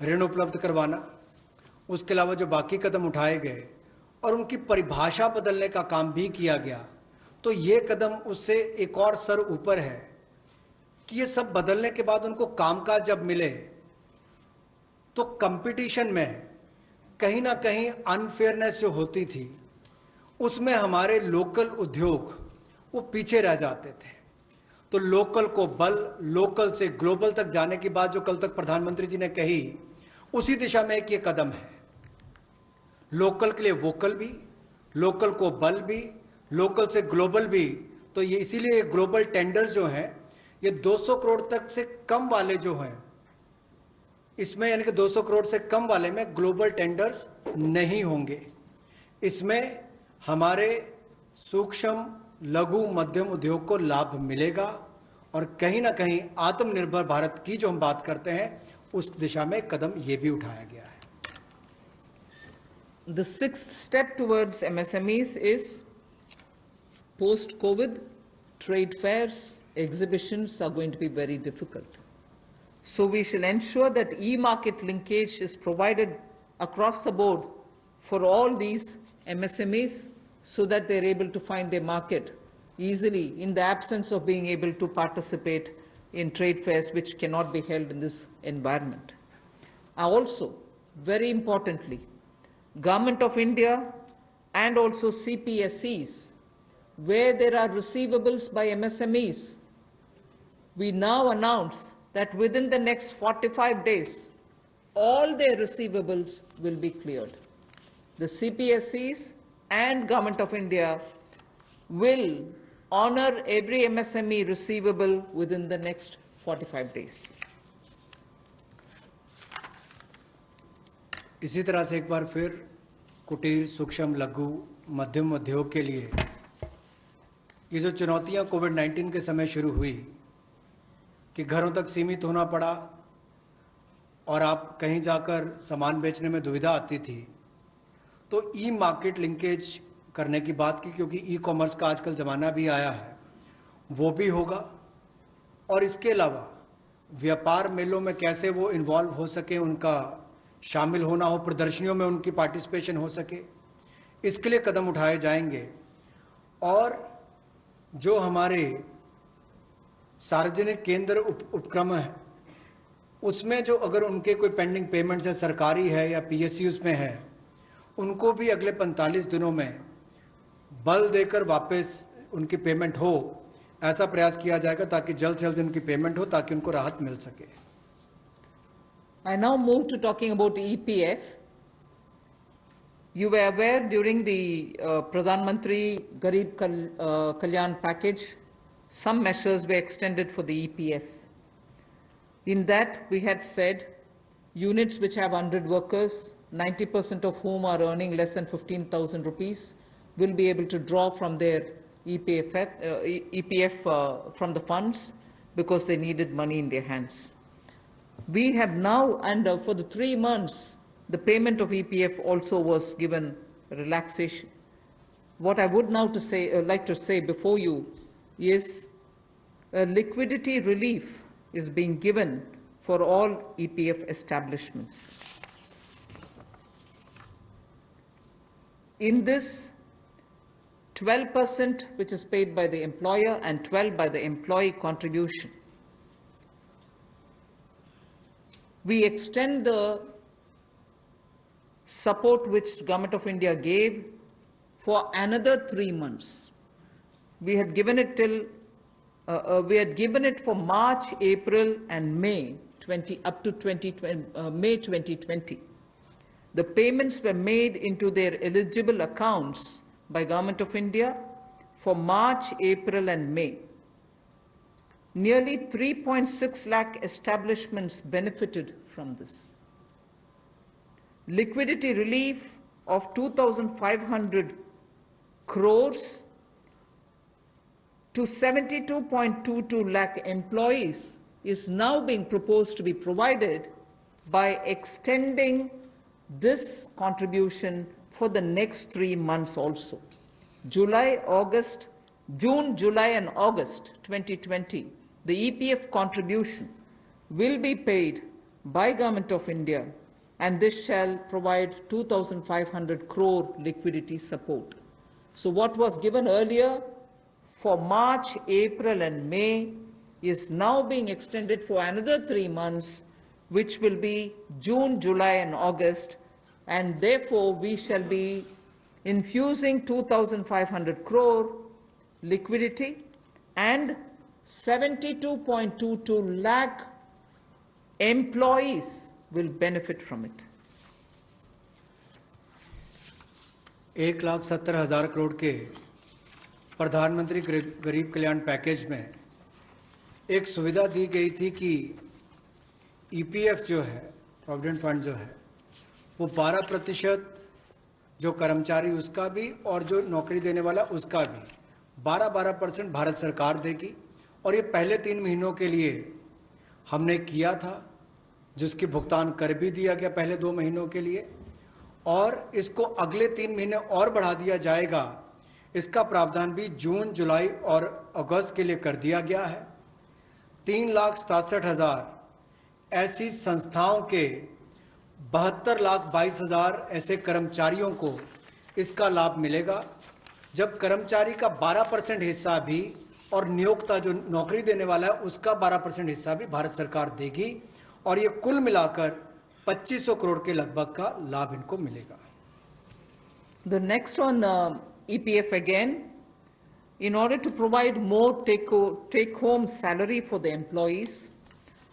ऋण उपलब्ध करवाना, उसके अलावा जो बाकी कदम उठाए गए और उनकी परिभाषा बदलने का काम भी किया गया, तो ये कदम उससे एक और स्तर ऊपर है कि ये सब बदलने के बाद उनको कामकाज जब मिले तो कंपटीशन में कहीं ना कहीं अनफेयरनेस जो होती थी उसमें हमारे लोकल उद्योग वो पीछे रह जाते थे। तो लोकल को बल, लोकल से ग्लोबल तक जाने की बात जो कल तक प्रधानमंत्री जी ने कही, उसी दिशा में एक ये कदम है। लोकल के लिए वोकल भी, लोकल को बल भी, लोकल से ग्लोबल भी। तो ये इसीलिए ग्लोबल टेंडर्स जो हैं ये 200 करोड़ तक से कम वाले जो हैं, इसमें यानी कि 200 करोड़ से कम वाले में ग्लोबल टेंडर्स नहीं होंगे। इसमें हमारे सूक्ष्म, लघु, मध्यम उद्योग को लाभ मिलेगा और कहीं ना कहीं आत्मनिर्भर भारत की जो हम बात करते हैं उस दिशा में कदम ये भी उठाया गया है। The sixth step towards MSMEs is post-COVID trade fairs, exhibitions are going to be very difficult. So we shall ensure that e-market linkage is provided across the board for all these MSMEs so that they're able to find their market easily in the absence of being able to participate in trade fairs which cannot be held in this environment. Also, very importantly, Government of India and also CPSEs, where there are receivables by MSMEs, we now announce that within the next 45 days, all their receivables will be cleared. The CPSEs and Government of India will honor every MSME receivable within the next 45 days. इसी तरह से एक बार फिर कुटीर, सूक्ष्म, लघु, मध्यम उद्योग के लिए ये जो चुनौतियां कोविड-19 के समय शुरू हुई कि घरों तक सीमित होना पड़ा, और आप कहीं जाकर सामान बेचने में दुविधा आती थी, तो ई मार्केट लिंकेज करने की बात की, क्योंकि ई कॉमर्स का आजकल ज़माना भी आया है, वो भी होगा। और इसके अलावा व्यापार मेलों में कैसे वो इन्वॉल्व हो सके, उनका शामिल होना हो, प्रदर्शनियों में उनकी पार्टिसिपेशन हो सके, इसके लिए कदम उठाए जाएंगे। और जो हमारे सार्वजनिक केंद्र उपक्रम है, उसमें जो अगर उनके कोई पेंडिंग पेमेंट्स है, सरकारी है या पीएसयूज में है, उनको भी अगले 45 दिनों में बल देकर वापस उनकी पेमेंट हो, ऐसा प्रयास किया जाएगा ताकि जल्द से जल्द उनकी पेमेंट हो, ताकि उनको राहत मिल सके। I now move to talking about EPF. You were aware during the Pradhan Mantri Garib Kalyan package, some measures were extended for the EPF. In that, we had said units which have 100 workers, 90% of whom are earning less than 15,000 rupees, will be able to draw from their EPF from the funds because they needed money in their hands. We have now, and for the 3 months, the payment of EPF also was given relaxation. What I would now like to say before you is liquidity relief is being given for all EPF establishments. In this, 12% which is paid by the employer and 12% by the employee contribution. We extend the support which Government of India gave for another 3 months. We had given it for March, April, and May up to May 2020. The payments were made into their eligible accounts by Government of India for March, April, and May. Nearly 3.6 lakh establishments benefited from this. Liquidity relief of 2,500 crores to 72.22 lakh employees is now being proposed to be provided by extending this contribution for the next 3 months also. June, July, and August 2020, the EPF contribution will be paid by Government of India, and this shall provide 2,500 crore liquidity support. So what was given earlier for March, April, and May is now being extended for another 3 months, which will be June, July, and August, and therefore we shall be infusing 2,500 crore liquidity, and 72.22 lakh employees will benefit from it. 1,70,000 crore के प्रधानमंत्री गरीब कल्याण package में एक सुविधा दी गई थी कि EPF जो है, प्रोविडेंट फंड जो है, वो 12% जो कर्मचारी उसका भी और जो नौकरी देने वाला उसका भी 12% भारत सरकार देगी। और ये पहले 3 महीनों के लिए हमने किया था, जिसकी भुगतान कर भी दिया गया पहले 2 महीनों के लिए, और इसको अगले 3 महीने और बढ़ा दिया जाएगा। इसका प्रावधान भी जून, जुलाई और अगस्त के लिए कर दिया गया है। 3,67,000 ऐसी संस्थाओं के 72,22,000 ऐसे कर्मचारियों को इसका लाभ मिलेगा। जब कर्मचारी का 12% हिस्सा भी और नियोक्ता जो नौकरी देने वाला है उसका 12% हिस्सा भी भारत सरकार देगी, और ये कुल मिलाकर 2,500 करोड़ के लगभग का लाभ इनको मिलेगा। The next on EPF again, in order to provide more take-home salary for the employees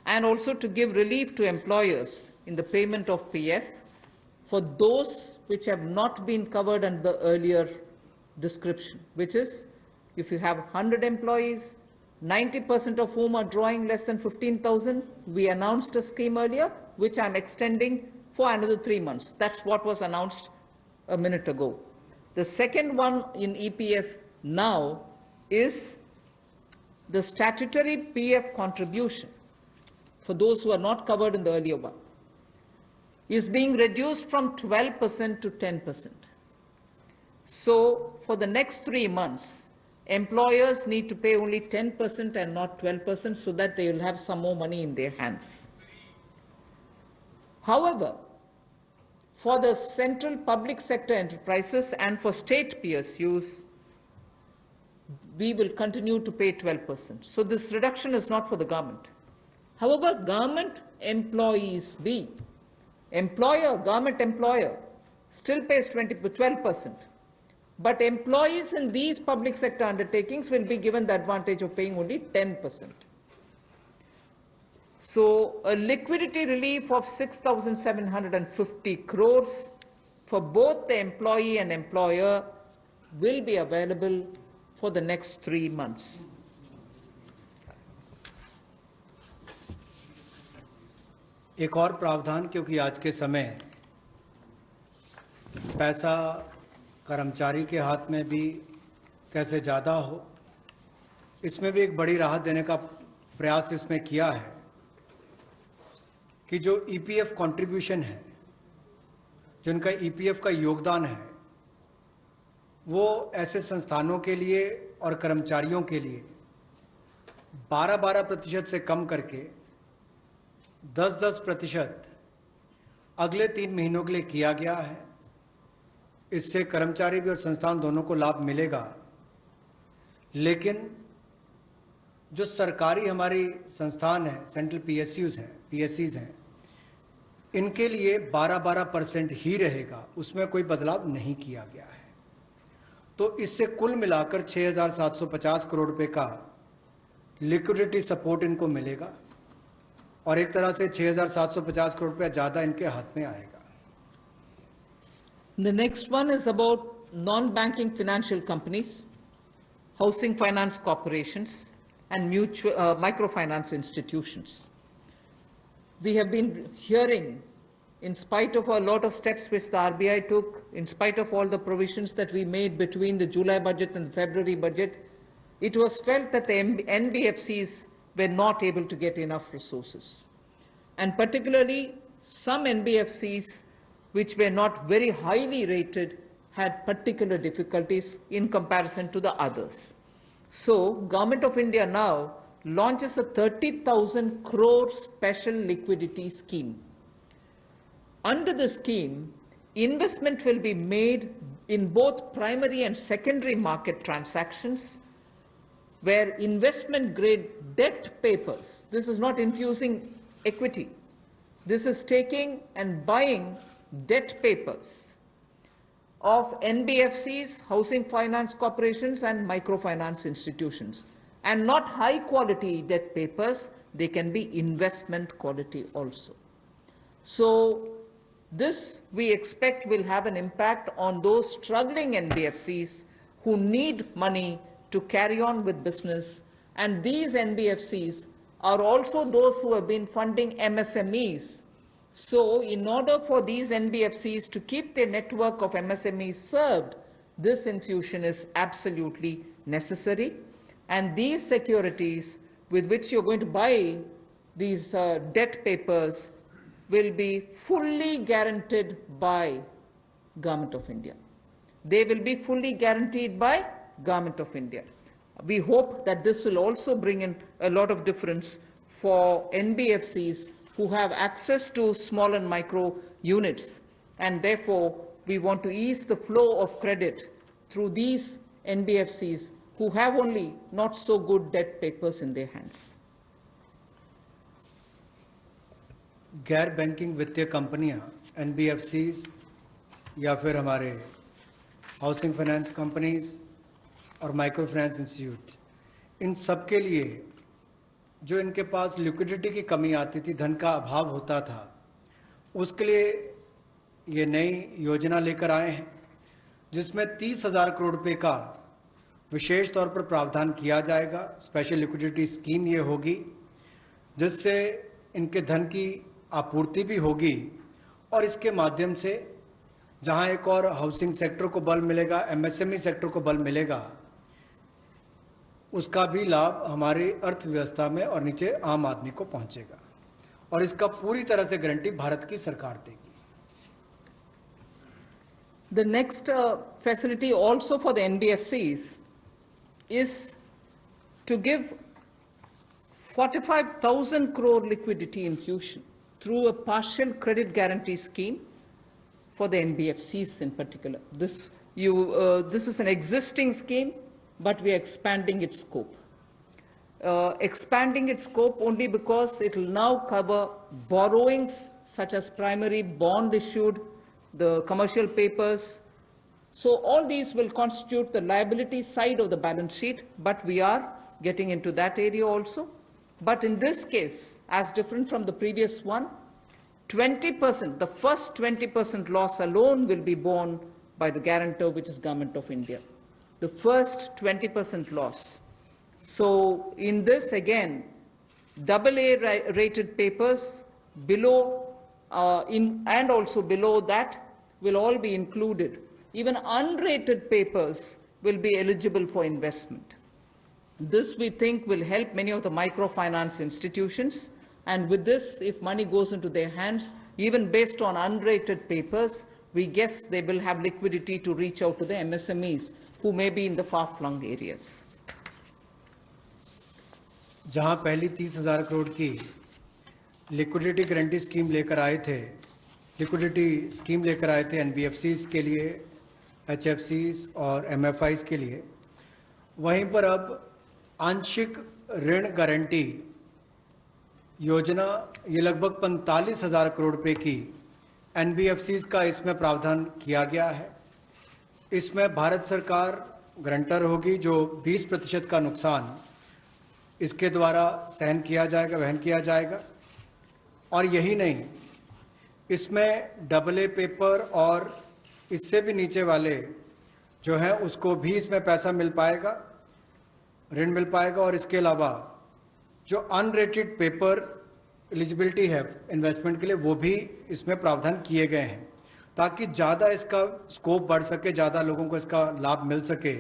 and also to give relief to employers in the payment of PF for those which have not been covered under the earlier description, which is if you have 100 employees, 90% of whom are drawing less than 15,000, we announced a scheme earlier, which I'm extending for another 3 months. That's what was announced a minute ago. The second one in EPF now is the statutory PF contribution for those who are not covered in the earlier one. is being reduced from 12% to 10%. So for the next 3 months, employers need to pay only 10% and not 12% so that they will have some more money in their hands. However, for the central public sector enterprises and for state PSUs, we will continue to pay 12%. So this reduction is not for the government. However, government employees government employer still pays 12%. But employees in these public sector undertakings will be given the advantage of paying only 10%. So a liquidity relief of 6,750 crores for both the employee and employer will be available for the next 3 months. एक और प्रावधान, क्योंकि आज के समय पैसा कर्मचारी के हाथ में भी कैसे ज़्यादा हो, इसमें भी एक बड़ी राहत देने का प्रयास इसमें किया है कि जो ईपीएफ कंट्रीब्यूशन है, जो उनका ईपीएफ का योगदान है, वो ऐसे संस्थानों के लिए और कर्मचारियों के लिए 12% से कम करके 10% अगले 3 महीनों के लिए किया गया है। इससे कर्मचारी भी और संस्थान दोनों को लाभ मिलेगा। लेकिन जो सरकारी हमारी संस्थान है, सेंट्रल पीएससीज हैं, इनके लिए 12% ही रहेगा, उसमें कोई बदलाव नहीं किया गया है। तो इससे कुल मिलाकर 6,750 करोड़ रुपए का लिक्विडिटी सपोर्ट इनको मिलेगा और एक तरह से 6,750 करोड़ रुपया ज़्यादा इनके हाथ में आएगा। The next one is about non-banking financial companies, housing finance corporations, and microfinance institutions. We have been hearing, in spite of a lot of steps which the RBI took, in spite of all the provisions that we made between the July budget and the February budget, it was felt that the NBFCs were not able to get enough resources. And particularly, some NBFCs which were not very highly rated had particular difficulties in comparison to the others. So, Government of India now launches a 30,000 crore special liquidity scheme. Under the scheme, investment will be made in both primary and secondary market transactions, where investment grade debt papers, this is not infusing equity, this is taking and buying debt papers of NBFCs, housing finance corporations, and microfinance institutions. And not high quality debt papers, they can be investment quality also. So this we expect will have an impact on those struggling NBFCs who need money to carry on with business. And these NBFCs are also those who have been funding MSMEs. So in order for these NBFCs to keep their network of MSMEs served, this infusion is absolutely necessary. And these securities with which you're going to buy these debt papers will be fully guaranteed by Government of India. They will be fully guaranteed by Government of India. We hope that this will also bring in a lot of difference for NBFCs who have access to small and micro units, and therefore we want to ease the flow of credit through these NBFCs who have only not so good debt papers in their hands. गैर banking वित्तीय कंपनियां, NBFCs या फिर हमारे housing finance companies और micro finance institute, इन सब के लिए जो इनके पास लिक्विडिटी की कमी आती थी, धन का अभाव होता था, उसके लिए ये नई योजना लेकर आए हैं जिसमें 30,000 करोड़ रुपए का विशेष तौर पर प्रावधान किया जाएगा। स्पेशल लिक्विडिटी स्कीम ये होगी जिससे इनके धन की आपूर्ति भी होगी और इसके माध्यम से जहां एक और हाउसिंग सेक्टर को बल मिलेगा, एमएसएमई सेक्टर को बल मिलेगा, उसका भी लाभ हमारी अर्थव्यवस्था में और नीचे आम आदमी को पहुंचेगा और इसका पूरी तरह से गारंटी भारत की सरकार देगी। The next facility also for the NBFCs is to give 45,000 crore liquidity infusion through a partial credit guarantee scheme for the NBFCs in particular. This is an existing scheme, but we are expanding its scope. Expanding its scope only because it will now cover borrowings such as primary bond issued, the commercial papers. So all these will constitute the liability side of the balance sheet, but we are getting into that area also. But in this case, as different from the previous one, 20%, the first 20% loss alone will be borne by the guarantor, which is Government of India. The first 20% loss. So in this again, AA rated papers below and also below that will all be included. Even unrated papers will be eligible for investment. This we think will help many of the microfinance institutions, and with this, if money goes into their hands, even based on unrated papers, we guess they will have liquidity to reach out to the MSMEs who may be in the far-flung areas. जहां पहली 30,000 करोड़ की liquidity guarantee scheme लेकर आए थे, liquidity scheme लेकर आए थे NBFCs के लिए, एचएफसीज और एमएफआईज के लिए, वहीं पर अब आंशिक ऋण गारंटी योजना ये लगभग 45,000 करोड़ रुपए की एनबीएफसीज का इसमें प्रावधान किया गया है। इसमें भारत सरकार गारंटर होगी, जो 20% का नुकसान इसके द्वारा सहन किया जाएगा, वहन किया जाएगा। और यही नहीं, इसमें AA पेपर और इससे भी नीचे वाले जो हैं उसको भी इसमें पैसा मिल पाएगा, ऋण मिल पाएगा। और इसके अलावा जो अनरेटेड पेपर एलिजिबिलिटी है इन्वेस्टमेंट के लिए, वो भी इसमें प्रावधान किए गए हैं ताकि ज़्यादा इसका स्कोप बढ़ सके, ज़्यादा लोगों को इसका लाभ मिल सके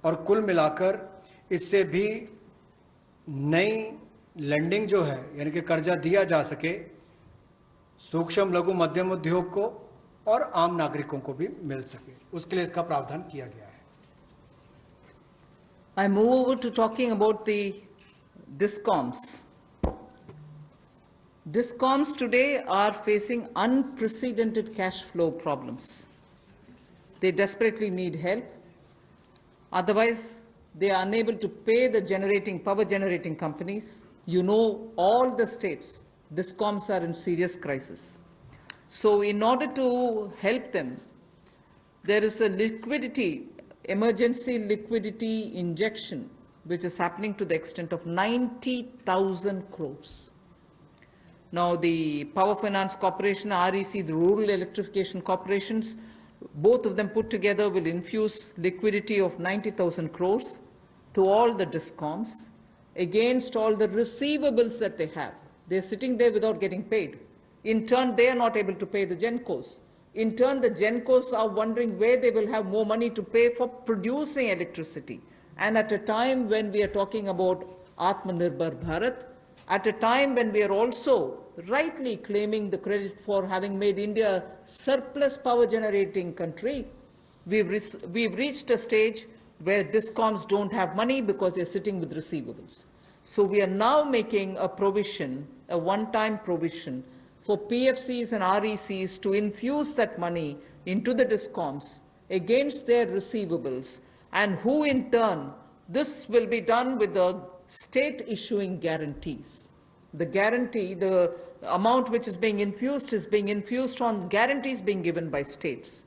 और कुल मिलाकर इससे भी नई लेंडिंग जो है यानी कि कर्जा दिया जा सके सूक्ष्म लघु मध्यम उद्योग को और आम नागरिकों को भी मिल सके, उसके लिए इसका प्रावधान किया गया है। I move over to talking about the DISCOMs. DISCOMs today are facing unprecedented cash flow problems. They desperately need help. Otherwise, they are unable to pay the power generating companies. You know, all the states, DISCOMs are in serious crisis. So in order to help them, there is a emergency liquidity injection, which is happening to the extent of 90,000 crores. Now, the Power Finance Corporation, REC, the Rural Electrification Corporations, both of them put together will infuse liquidity of 90,000 crores to all the DISCOMs against all the receivables that they have. They're sitting there without getting paid. In turn, they are not able to pay the GENCOs. In turn, the GENCOs are wondering where they will have more money to pay for producing electricity. And at a time when we are talking about Atmanirbhar Bharat, at a time when we are also rightly claiming the credit for having made India a surplus power generating country, we've reached a stage where DISCOMs don't have money because they're sitting with receivables. So we are now making a provision, a one-time provision for PFCs and RECs to infuse that money into the DISCOMs against their receivables, and who in turn, this will be done with the state issuing guarantees. The guarantee, the amount which is being infused on guarantees being given by states.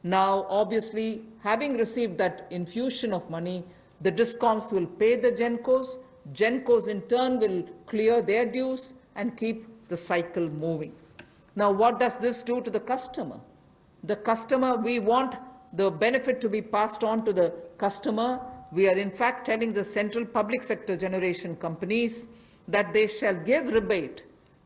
Now, obviously, having received that infusion of money, the DISCOMs will pay the GENCOs. GENCOs in turn will clear their dues and keep the cycle moving. Now, what does this do to the customer? The customer, we want the benefit to be passed on to the customer. We are in fact telling the central public sector generation companies that they shall give rebate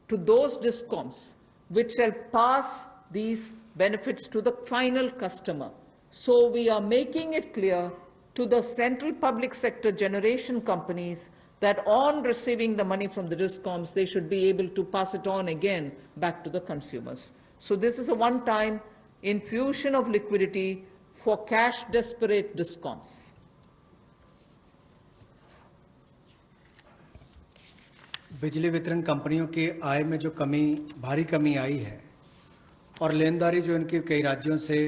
to those DISCOMs which shall pass these benefits to the final customer. So we are making it clear to the central public sector generation companies that on receiving the money from the DISCOMs, they should be able to pass it on again back to the consumers. So this is a one-time infusion of liquidity for cash desperate DISCOMs. बिजली वितरण कंपनियों की आय में जो भारी कमी आई है और लेनदारी जो इनकी कई राज्यों से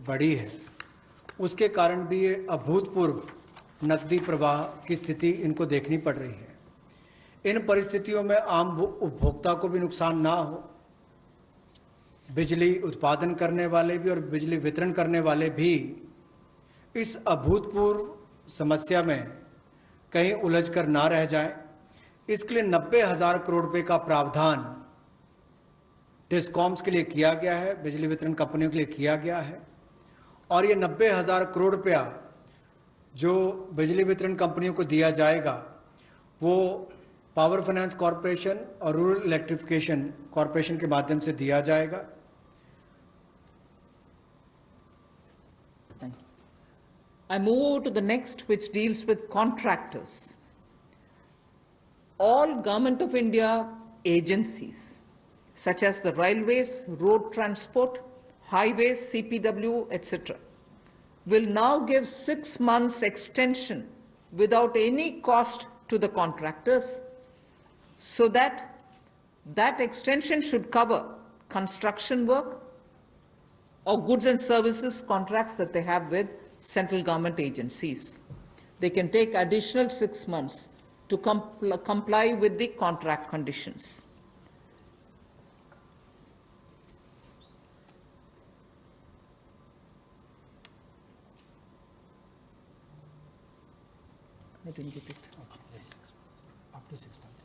बढ़ी है, उसके कारण भी ये अभूतपूर्व नकदी प्रवाह की स्थिति इनको देखनी पड़ रही है। इन परिस्थितियों में आम उपभोक्ता को भी नुकसान ना हो, बिजली उत्पादन करने वाले भी और बिजली वितरण करने वाले भी इस अभूतपूर्व समस्या में कहीं उलझ कर ना रह जाएं, इसके लिए 90,000 करोड़ रुपए का प्रावधान डिस्कॉम्स के लिए किया गया है, बिजली वितरण कंपनियों के लिए किया गया है। और ये 90,000 करोड़ रुपया जो बिजली वितरण कंपनियों को दिया जाएगा वो पावर फाइनेंस कॉरपोरेशन और रूरल इलेक्ट्रिफिकेशन कॉरपोरेशन के माध्यम से दिया जाएगा। Thank you. I move to the next, which deals with contractors. All Government of India agencies, such as the railways, road transport, highways, CPW, etc., will now give 6 months extension without any cost to the contractors, so that extension should cover construction work or goods and services contracts that they have with central government agencies. They can take additional 6 months to comply with the contract conditions. I didn't get it. Up to 6 months.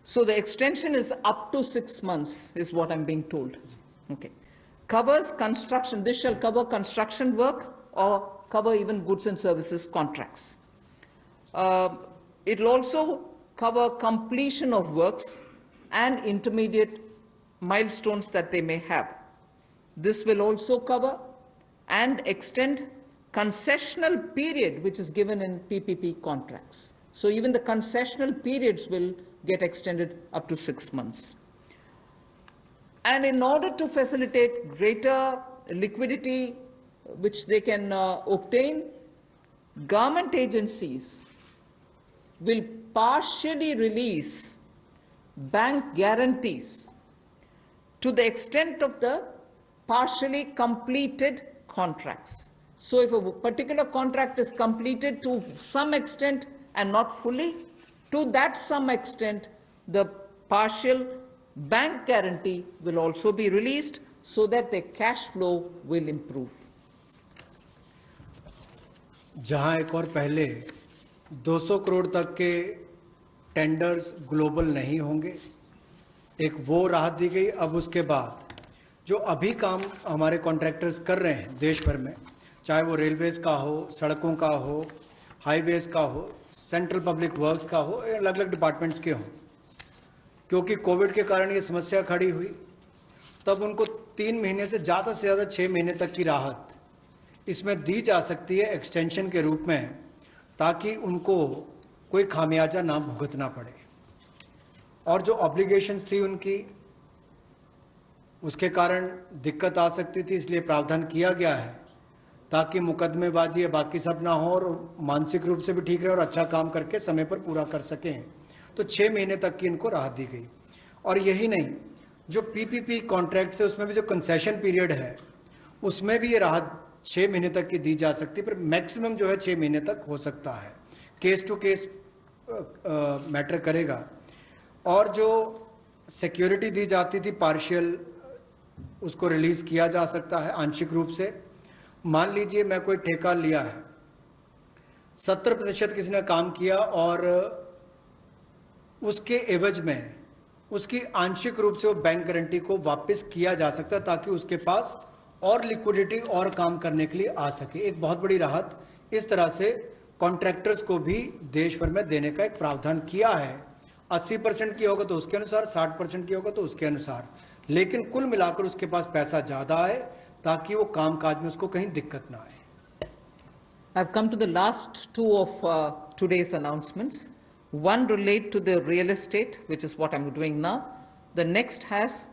So the extension is up to 6 months, is what I'm being told. Okay. Covers construction, this shall cover construction work or cover even goods and services contracts. It will also cover completion of works and intermediate milestones that they may have. This will also cover and extend concessional period which is given in PPP contracts. So even the concessional periods will get extended up to 6 months. And in order to facilitate greater liquidity which they can obtain, government agencies will partially release bank guarantees to the extent of the partially completed contracts. So if a particular contract is completed to some extent and not fully, to that some extent, the partial bank guarantee will also be released so that the cash flow will improve. जहां एक और पहले 200 करोड़ तक के tenders global नहीं होंगे, एक वो राहत दी गई। अब उसके बाद जो अभी काम हमारे कॉन्ट्रैक्टर्स कर रहे हैं देश भर में, चाहे वो रेलवेज का हो, सड़कों का हो, हाईवेज का हो, सेंट्रल पब्लिक वर्क्स का हो, अलग अलग डिपार्टमेंट्स के हों, क्योंकि कोविड के कारण ये समस्या खड़ी हुई, तब उनको 3 महीने से ज़्यादा 6 महीने तक की राहत इसमें दी जा सकती है एक्सटेंशन के रूप में, ताकि उनको कोई खामियाजा ना भुगतना पड़े। और जो ऑब्लिगेशंस थी उनकी, उसके कारण दिक्कत आ सकती थी, इसलिए प्रावधान किया गया है ताकि मुकदमेबाजी या बाकी सब ना हो और मानसिक रूप से भी ठीक रहे और अच्छा काम करके समय पर पूरा कर सकें। तो 6 महीने तक की इनको राहत दी गई। और यही नहीं, जो पीपीपी कॉन्ट्रैक्ट है उसमें भी जो कंसेशन पीरियड है उसमें भी ये राहत 6 महीने तक की दी जा सकती है, पर मैक्सिमम जो है 6 महीने तक हो सकता है। केस टू केस मैटर करेगा। और जो सिक्योरिटी दी जाती थी पार्शियल, उसको रिलीज किया जा सकता है आंशिक रूप से। मान लीजिए मैं कोई ठेका लिया है, 70% किसी ने काम किया और उसके एवज में उसकी आंशिक रूप से वो बैंक गारंटी को वापस किया जा सकता है, ताकि उसके पास और लिक्विडिटी और काम करने के लिए आ सके। एक बहुत बड़ी राहत इस तरह से कॉन्ट्रैक्टर्स को भी देश भर में देने का एक प्रावधान किया है। 80% की होगा तो उसके अनुसार, 60% की होगा तो उसके अनुसार, लेकिन कुल मिलाकर उसके पास पैसा ज़्यादा आए ताकि वो कामकाज में उसको कहीं दिक्कत ना आए। I've come to the last two of today's announcements. One relate to the real estate, which is what I'm doing now. The next has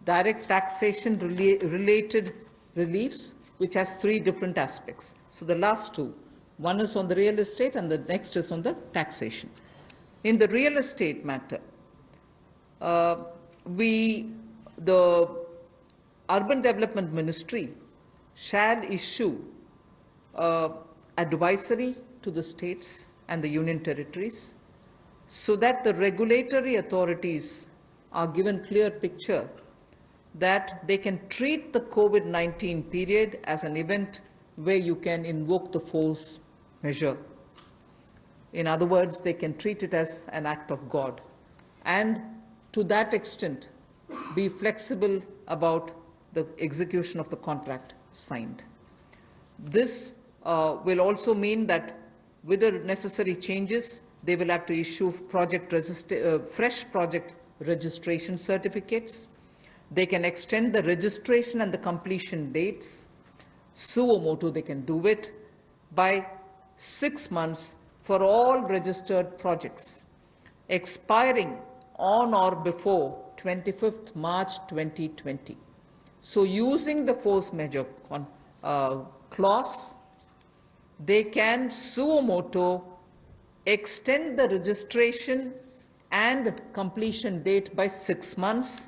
direct taxation related reliefs, which has three different aspects. So the last two, one is on the real estate and the next is on the taxation. In the real estate matter, the Urban Development Ministry shall issue advisory to the states and the union territories so that the regulatory authorities are given clear picture that they can treat the COVID-19 period as an event where you can invoke the force measure. In other words, they can treat it as an act of God, and to that extent be flexible about the execution of the contract signed. This will also mean that with the necessary changes, they will have to issue fresh project registration certificates. They can extend the registration and the completion dates. Suo motu, they can do it by 6 months for all registered projects, expiring on or before 25th March 2020. So using the force majeure clause, they can suo motu extend the registration and completion date by 6 months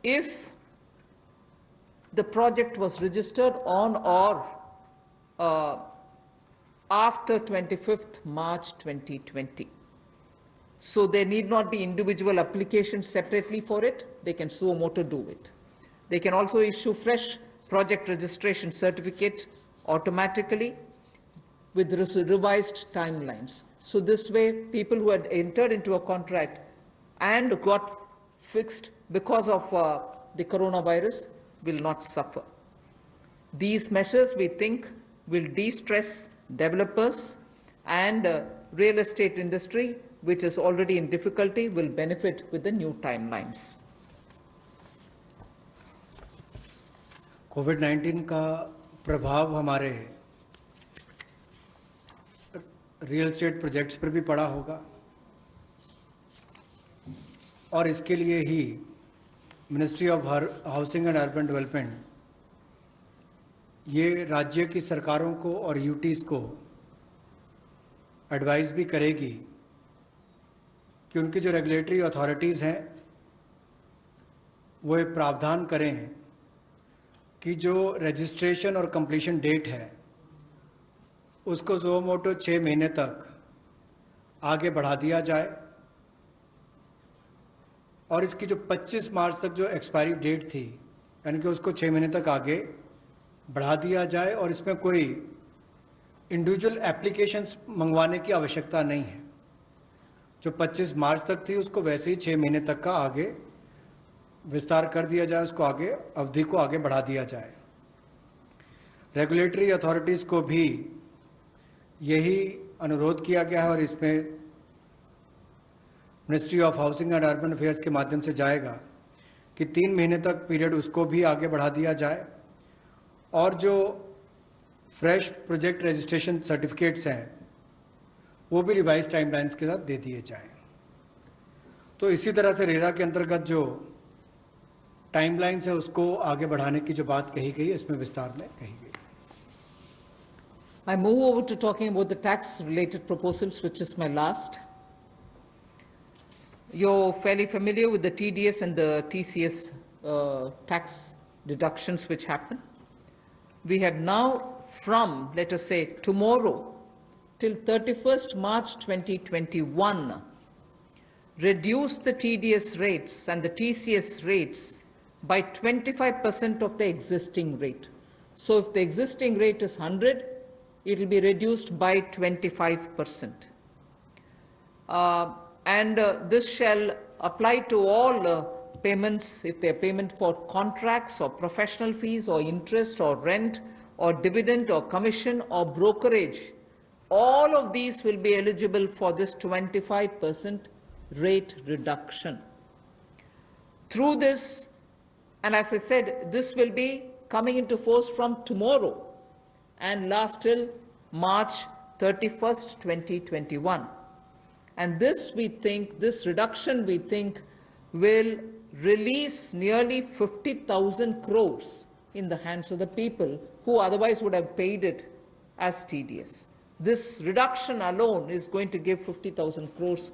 if the project was registered on or after 25th March 2020. So there need not be individual applications separately for it. They can suo motu do it. They can also issue fresh project registration certificates automatically with revised timelines. So this way, people who had entered into a contract and got fixed because of the coronavirus will not suffer. These measures, we think, will de-stress developers, and real estate industry, which is already in difficulty, will benefit with the new timelines. कोविड-19 का प्रभाव हमारे real estate projects पर भी पड़ा होगा, और इसके लिए ही ministry of housing and urban development ये राज्य की सरकारों को और यूटीज़ को एडवाइस भी करेगी कि उनकी जो रेगुलेटरी अथॉरिटीज़ हैं वो एक प्रावधान करें कि जो रजिस्ट्रेशन और कंप्लीशन डेट है उसको सुओ मोटो 6 महीने तक आगे बढ़ा दिया जाए, और इसकी जो 25 मार्च तक जो एक्सपायरी डेट थी यानी कि उसको 6 महीने तक आगे बढ़ा दिया जाए, और इसमें कोई इंडिविजुअल एप्लीकेशंस मंगवाने की आवश्यकता नहीं है। जो 25 मार्च तक थी उसको वैसे ही 6 महीने तक का आगे विस्तार कर दिया जाए, उसको आगे अवधि को आगे बढ़ा दिया जाए। रेगुलेटरी अथॉरिटीज़ को भी यही अनुरोध किया गया है, और इसमें ministry of housing and urban affairs के माध्यम से जाएगा कि 3 महीने तक पीरियड उसको भी आगे बढ़ा दिया जाए, और जो फ्रेश प्रोजेक्ट रजिस्ट्रेशन सर्टिफिकेट्स हैं वो भी रिवाइज टाइमलाइंस के साथ दे दिए जाएं। तो इसी तरह से रेरा के अंतर्गत जो टाइमलाइंस है उसको आगे बढ़ाने की जो बात कही गई इसमें विस्तार में कही गई। I move over to talking about the tax-related proposals, which is my last. You're fairly familiar with the TDS and the TCS tax deductions which happen. We have now, from, let us say, tomorrow till 31st March 2021, reduced the TDS rates and the TCS rates by 25% of the existing rate. So if the existing rate is 100, it will be reduced by 25%. This shall apply to all payments, if they are payment for contracts or professional fees or interest or rent or dividend or commission or brokerage. All of these will be eligible for this 25% rate reduction. Through this, and as I said, this will be coming into force from tomorrow and last till March 31st, 2021. And this, we think, this reduction, we think, will release nearly 50,000 crores in the hands of the people who otherwise would have paid it as TDS. This reduction alone is going to give 50,000 crores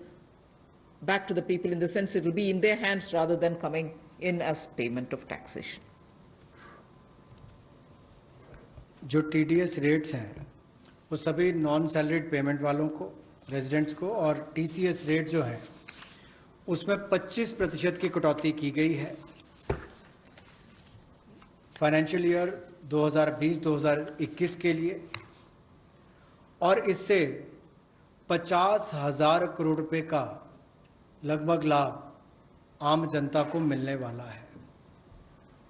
back to the people, in the sense it will be in their hands rather than coming in as payment of taxation. जो TDS rates हैं वो सभी non salaried payment वालों को, residents को, और TCS rate जो है उसमें 25% की कटौती की गई है फाइनेंशियल ईयर 2020-2021 के लिए, और इससे 50,000 करोड़ रुपए का लगभग लाभ आम जनता को मिलने वाला है।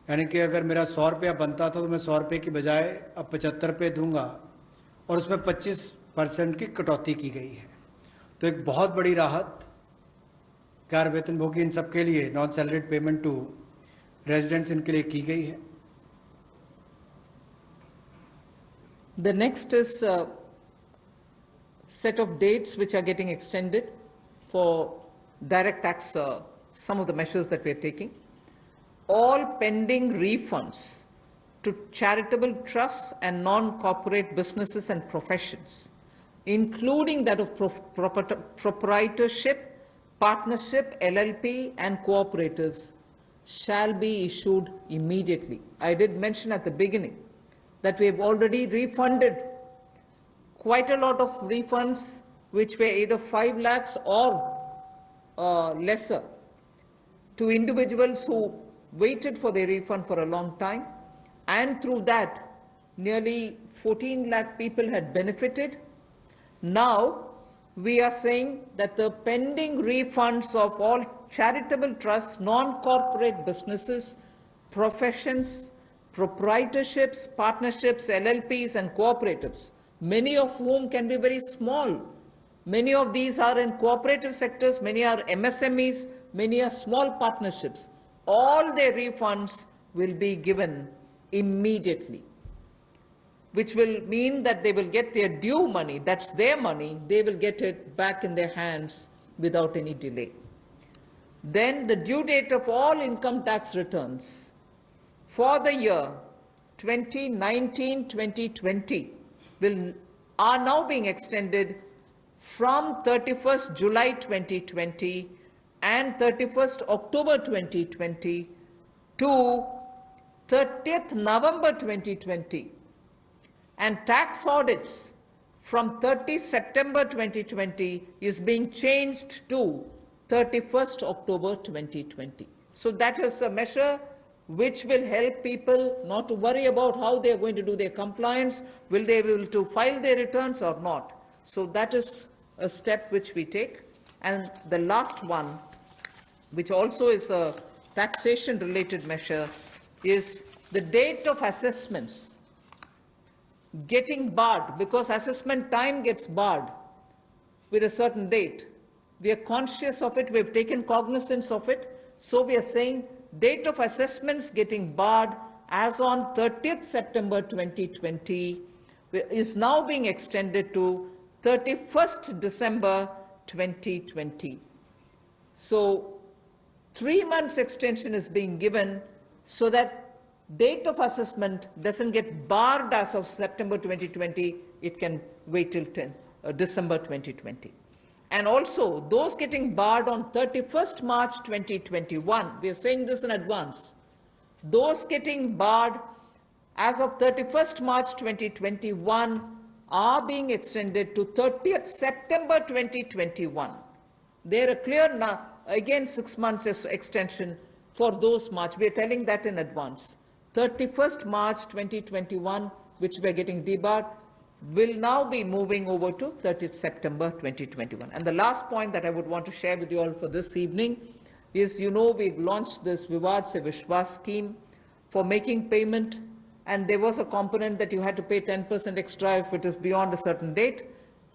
यानी कि अगर मेरा 100 रुपया बनता था तो मैं 100 रुपये की बजाय अब 75 रुपये दूंगा, और उसमें 25% की कटौती की गई है। तो एक बहुत बड़ी राहत कार वेतनभोगी इन सबके लिए, non salaried payment to residents, इनके लिए की गई है। The next is a set of dates which are getting extended for direct tax, some of the measures that we are taking. All pending refunds to charitable trusts and non-corporate businesses and professions, including that of proprietorship, partnership, LLP, and cooperatives, shall be issued immediately. I did mention at the beginning that we have already refunded quite a lot of refunds which were either 5 lakhs or lesser to individuals who waited for their refund for a long time, and through that nearly 14 lakh people had benefited. Now we are saying that the pending refunds of all charitable trusts, non-corporate businesses, professions, proprietorships, partnerships, LLPs and cooperatives, many of whom can be very small. Many of these are in cooperative sectors, many are MSMEs, many are small partnerships. All their refunds will be given immediately, which will mean that they will get their due money, that's their money, they will get it back in their hands without any delay. Then the due date of all income tax returns for the year 2019-2020 are now being extended from 31st July 2020 and 31st October 2020 to 30th November 2020, and tax audits from 30 September 2020 is being changed to 31st October 2020. So that is a measure which will help people not to worry about how they are going to do their compliance, will they be able to file their returns or not. So that is a step which we take. And the last one, which also is a taxation related measure, is the date of assessments getting barred, because assessment time gets barred with a certain date. We are conscious of it, we have taken cognizance of it, so we are saying date of assessments getting barred as on 30th September 2020 is now being extended to 31st December 2020. So 3 months extension is being given so that date of assessment doesn't get barred as of September 2020, it can wait till December 2020. And also, those getting barred on 31st March 2021, we are saying this in advance, those getting barred as of 31st March 2021 are being extended to 30th September 2021. There are clear now, again 6 months extension for those March. We are telling that in advance. 31st March 2021, which we are getting debarred, will now be moving over to 30th September 2021. And the last point that I would want to share with you all for this evening is, you know, we've launched this Vivad Se Vishwas scheme for making payment, and there was a component that you had to pay 10% extra if it is beyond a certain date.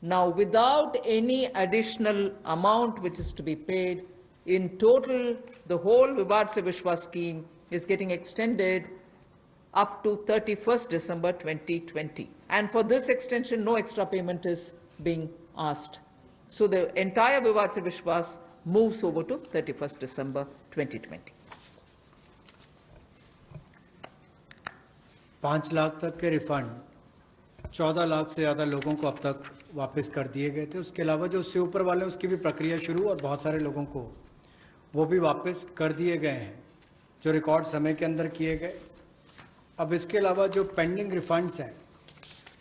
Now, without any additional amount which is to be paid, in total, the whole Vivad Se Vishwas scheme is getting extended up to 31st December 2020. And for this extension, no extra payment is being asked. So the entire Vivad Se Vishwas moves over to 31st December 2020. 5 lakh तक के refund 14 lakh से ज़्यादा लोगों को अब तक वापस कर दिए गए थे। उसके अलावा जो उससे ऊपर वाले उसकी भी प्रक्रिया शुरू और बहुत सारे लोगों को वो भी वापस कर दिए गए हैं जो रिकॉर्ड समय के अंदर किए गए। अब इसके अलावा जो पेंडिंग रिफंड्स हैं,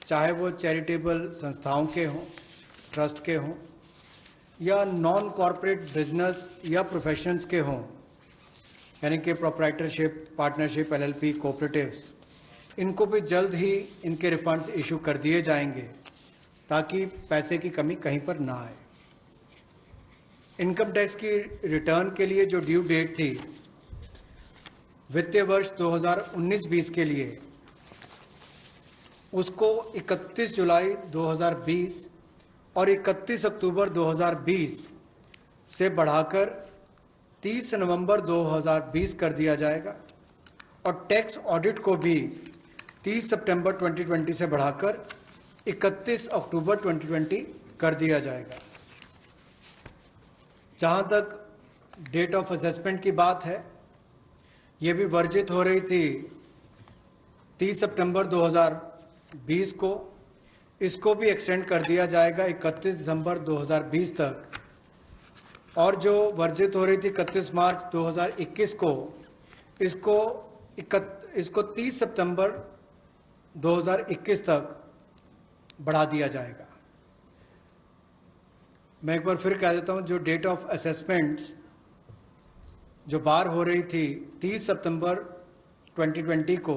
चाहे वो चैरिटेबल संस्थाओं के हों, ट्रस्ट के हों या नॉन कॉरपोरेट बिजनेस या प्रोफेशंस के हों, यानी कि प्रोप्राइटरशिप, पार्टनरशिप, एलएलपी, कोऑपरेटिव्स, इनको भी जल्द ही इनके रिफंड्स इशू कर दिए जाएंगे ताकि पैसे की कमी कहीं पर ना आए। इनकम टैक्स की रिटर्न के लिए जो ड्यू डेट थी वित्तीय वर्ष 2019-20 के लिए, उसको 31 जुलाई 2020 और 31 अक्टूबर 2020 से बढ़ाकर 30 नवंबर 2020 कर दिया जाएगा और टैक्स ऑडिट को भी 30 सितंबर 2020 से बढ़ाकर 31 अक्टूबर 2020 कर दिया जाएगा। जहां तक डेट ऑफ असेसमेंट की बात है, ये भी वर्जित हो रही थी 30 सितंबर 2020 को, इसको भी एक्सटेंड कर दिया जाएगा 31 दिसंबर 2020 तक, और जो वर्जित हो रही थी 31 मार्च 2021 को, इसको 30 सितंबर 2021 तक बढ़ा दिया जाएगा। मैं एक बार फिर कह देता हूं, जो डेट ऑफ असेसमेंट्स जो बार हो रही थी 30 सितंबर 2020 को,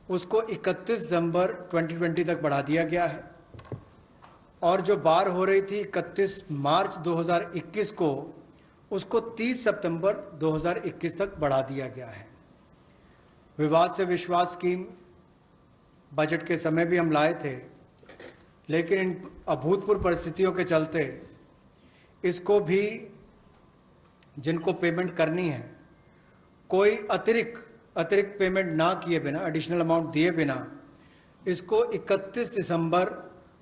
उसको 31 दिसंबर 2020 तक बढ़ा दिया गया है, और जो बार हो रही थी 31 मार्च 2021 को, उसको 30 सितंबर 2021 तक बढ़ा दिया गया है। विवाद से विश्वास स्कीम बजट के समय भी हम लाए थे, लेकिन इन अभूतपूर्व परिस्थितियों के चलते इसको भी, जिनको पेमेंट करनी है, कोई अतिरिक्त पेमेंट ना किए बिना, एडिशनल अमाउंट दिए बिना, इसको 31 दिसंबर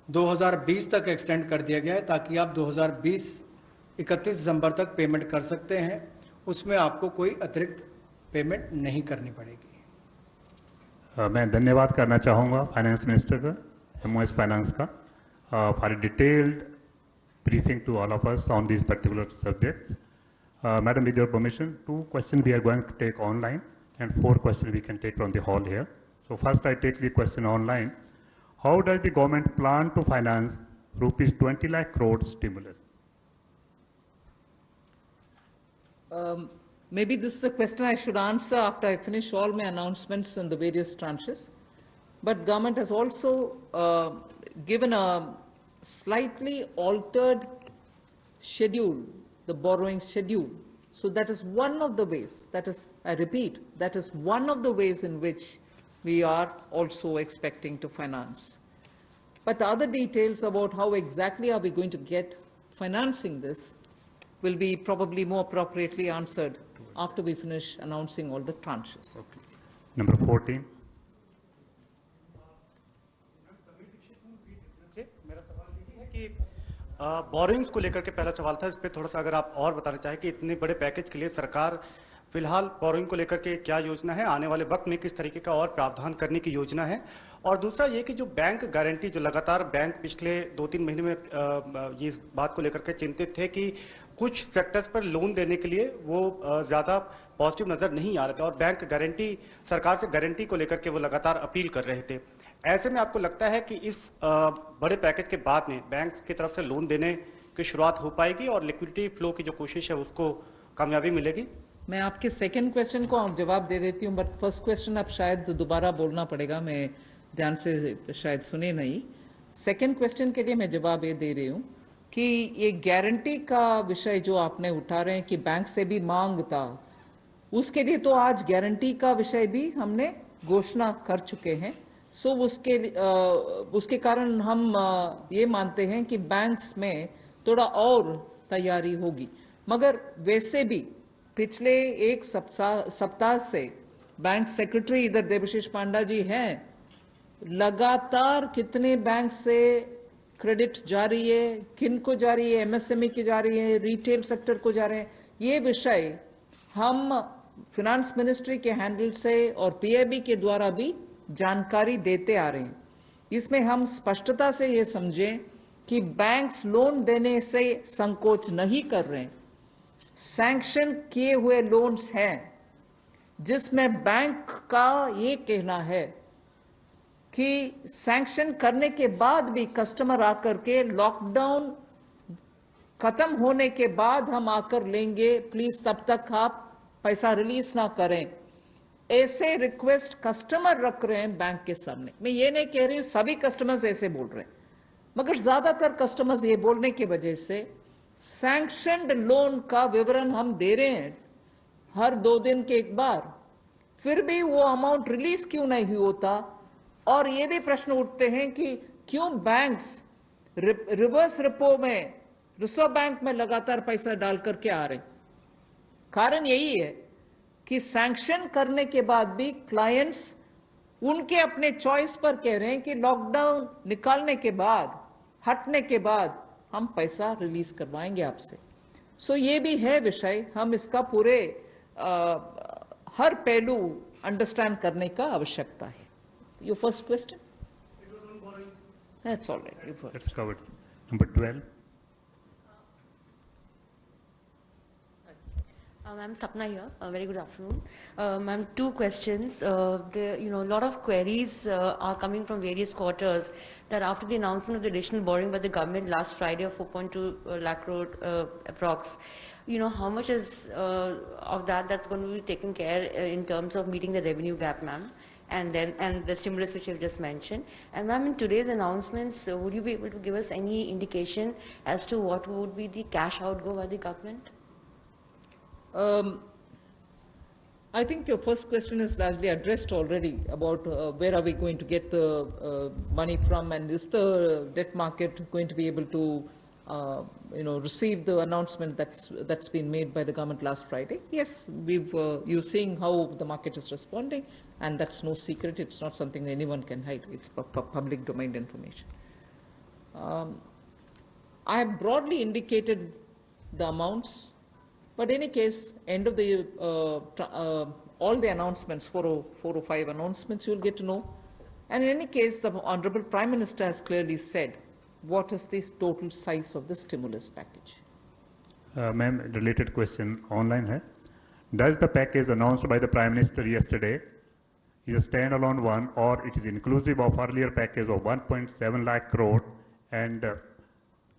2020 तक एक्सटेंड कर दिया गया है ताकि आप 2020 31 दिसंबर तक पेमेंट कर सकते हैं। उसमें आपको कोई अतिरिक्त पेमेंट नहीं करनी पड़ेगी। मैं धन्यवाद करना चाहूँगा फाइनेंस मिनिस्टर का, MOS फाइनेंस का, for detailed briefing to all of us on these particular subjects. Madam, with your permission, 2 questions we are going to take online and 4 questions we can take from the hall here. So first I take the question online. How does the government plan to finance rupees 20 lakh crore stimulus? Maybe this is a question I should answer after I finish all my announcements in the various tranches. But government has also given a slightly altered schedule, the borrowing schedule. So that is one of the ways, that is, I repeat, that is one of the ways in which we are also expecting to finance. But the other details about how exactly are we going to get financing this will be probably more appropriately answered after we finish announcing all the tranches. Okay. Number 14. मेरा सवाल ये है कि borings को लेकर के पहला सवाल था, इस पे थोड़ा सा अगर आप और बताना चाहें कि इतने बड़े पैकेज के लिए सरकार फिलहाल बोरिंग को लेकर के क्या योजना है, आने वाले वक्त में किस तरीके का और प्रावधान करने की योजना है, और दूसरा ये कि जो बैंक गारंटी, जो लगातार बैंक पिछले 2-3 महीने में ये इस बात को लेकर के चिंतित थे कि कुछ सेक्टर्स पर लोन देने के लिए वो ज़्यादा पॉजिटिव नज़र नहीं आ रहे थे और बैंक गारंटी, सरकार से गारंटी को लेकर के वो लगातार अपील कर रहे थे। ऐसे में आपको लगता है कि इस बड़े पैकेज के बाद में बैंक की तरफ से लोन देने की शुरुआत हो पाएगी और लिक्विडिटी फ्लो की जो कोशिश है उसको कामयाबी मिलेगी? मैं आपके सेकंड क्वेश्चन को जवाब दे देती हूँ, बट फर्स्ट क्वेश्चन आप शायद दोबारा बोलना पड़ेगा, मैं ध्यान से शायद सुने नहीं। सेकंड क्वेश्चन के लिए मैं जवाब ये दे रही हूँ कि ये गारंटी का विषय जो आपने उठा रहे हैं कि बैंक से भी मांग था, उसके लिए तो आज गारंटी का विषय भी हमने घोषणा कर चुके हैं। सो उसके कारण हम ये मानते हैं कि बैंक्स में थोड़ा और तैयारी होगी, मगर वैसे भी पिछले एक सप्ताह से बैंक सेक्रेटरी इधर देवशीष पांडा जी हैं, लगातार कितने बैंक से क्रेडिट जा रही है, किन को जा रही है, MSME की जा रही है, रिटेल सेक्टर को जा रहे हैं, ये विषय हम फिनांस मिनिस्ट्री के हैंडल से और PIB के द्वारा भी जानकारी देते आ रहे हैं। इसमें हम स्पष्टता से ये समझें कि बैंक्स लोन देने से संकोच नहीं कर रहे हैं। सैंक्शन किए हुए लोन्स हैं जिसमें बैंक का ये कहना है कि सैंक्शन करने के बाद भी कस्टमर आकर के लॉकडाउन खत्म होने के बाद हम आकर लेंगे, प्लीज तब तक आप पैसा रिलीज ना करें। ऐसे रिक्वेस्ट कस्टमर रख रहे हैं बैंक के सामने। मैं ये नहीं कह रही हूं सभी कस्टमर्स ऐसे बोल रहे हैं, मगर ज्यादातर कस्टमर्स ये बोलने की वजह से सैंक्शनड लोन का विवरण हम दे रहे हैं हर 2 दिन के एक बार, फिर भी वो अमाउंट रिलीज क्यों नहीं होता। और ये भी प्रश्न उठते हैं कि क्यों बैंक्स रिवर्स रिपो में, रिजर्व बैंक में लगातार पैसा डाल करके आ रहे हैं। कारण यही है कि सैंक्शन करने के बाद भी क्लाइंट्स उनके अपने चॉइस पर कह रहे हैं कि लॉकडाउन निकालने के बाद, हटने के बाद हम पैसा रिलीज करवाएंगे आपसे। सो ये भी है विषय, हम इसका पूरे हर पहलू अंडरस्टैंड करने का आवश्यकता है। Your first question, that's all right, That's covered. Number 12. Ma'am, Sapna here. Very good afternoon. Ma'am, 2 questions. A lot of queries are coming from various quarters that after the announcement of the additional borrowing by the government last Friday of 4.2 lakh crore approx, how much is of that's going to be taken care in terms of meeting the revenue gap, ma'am? And the stimulus which you've just mentioned. And ma'am, in today's announcements, would you be able to give us any indication as to what would be the cash outgo by the government? I think your first question is largely addressed already about where are we going to get the money from, and is the debt market going to be able to receive the announcement that's been made by the government last Friday. Yes, you're seeing how the market is responding, and that's no secret. It's not something anyone can hide. It's public domain information. I have broadly indicated the amounts, but in any case, end of the all the announcements, 4 or 5 announcements, you'll get to know. And in any case, the Honorable Prime Minister has clearly said what is the total size of the stimulus package. Ma'am, related question online hai. Does the package announced by the Prime Minister yesterday is a standalone one, or it is inclusive of earlier package of 1.7 lakh crore and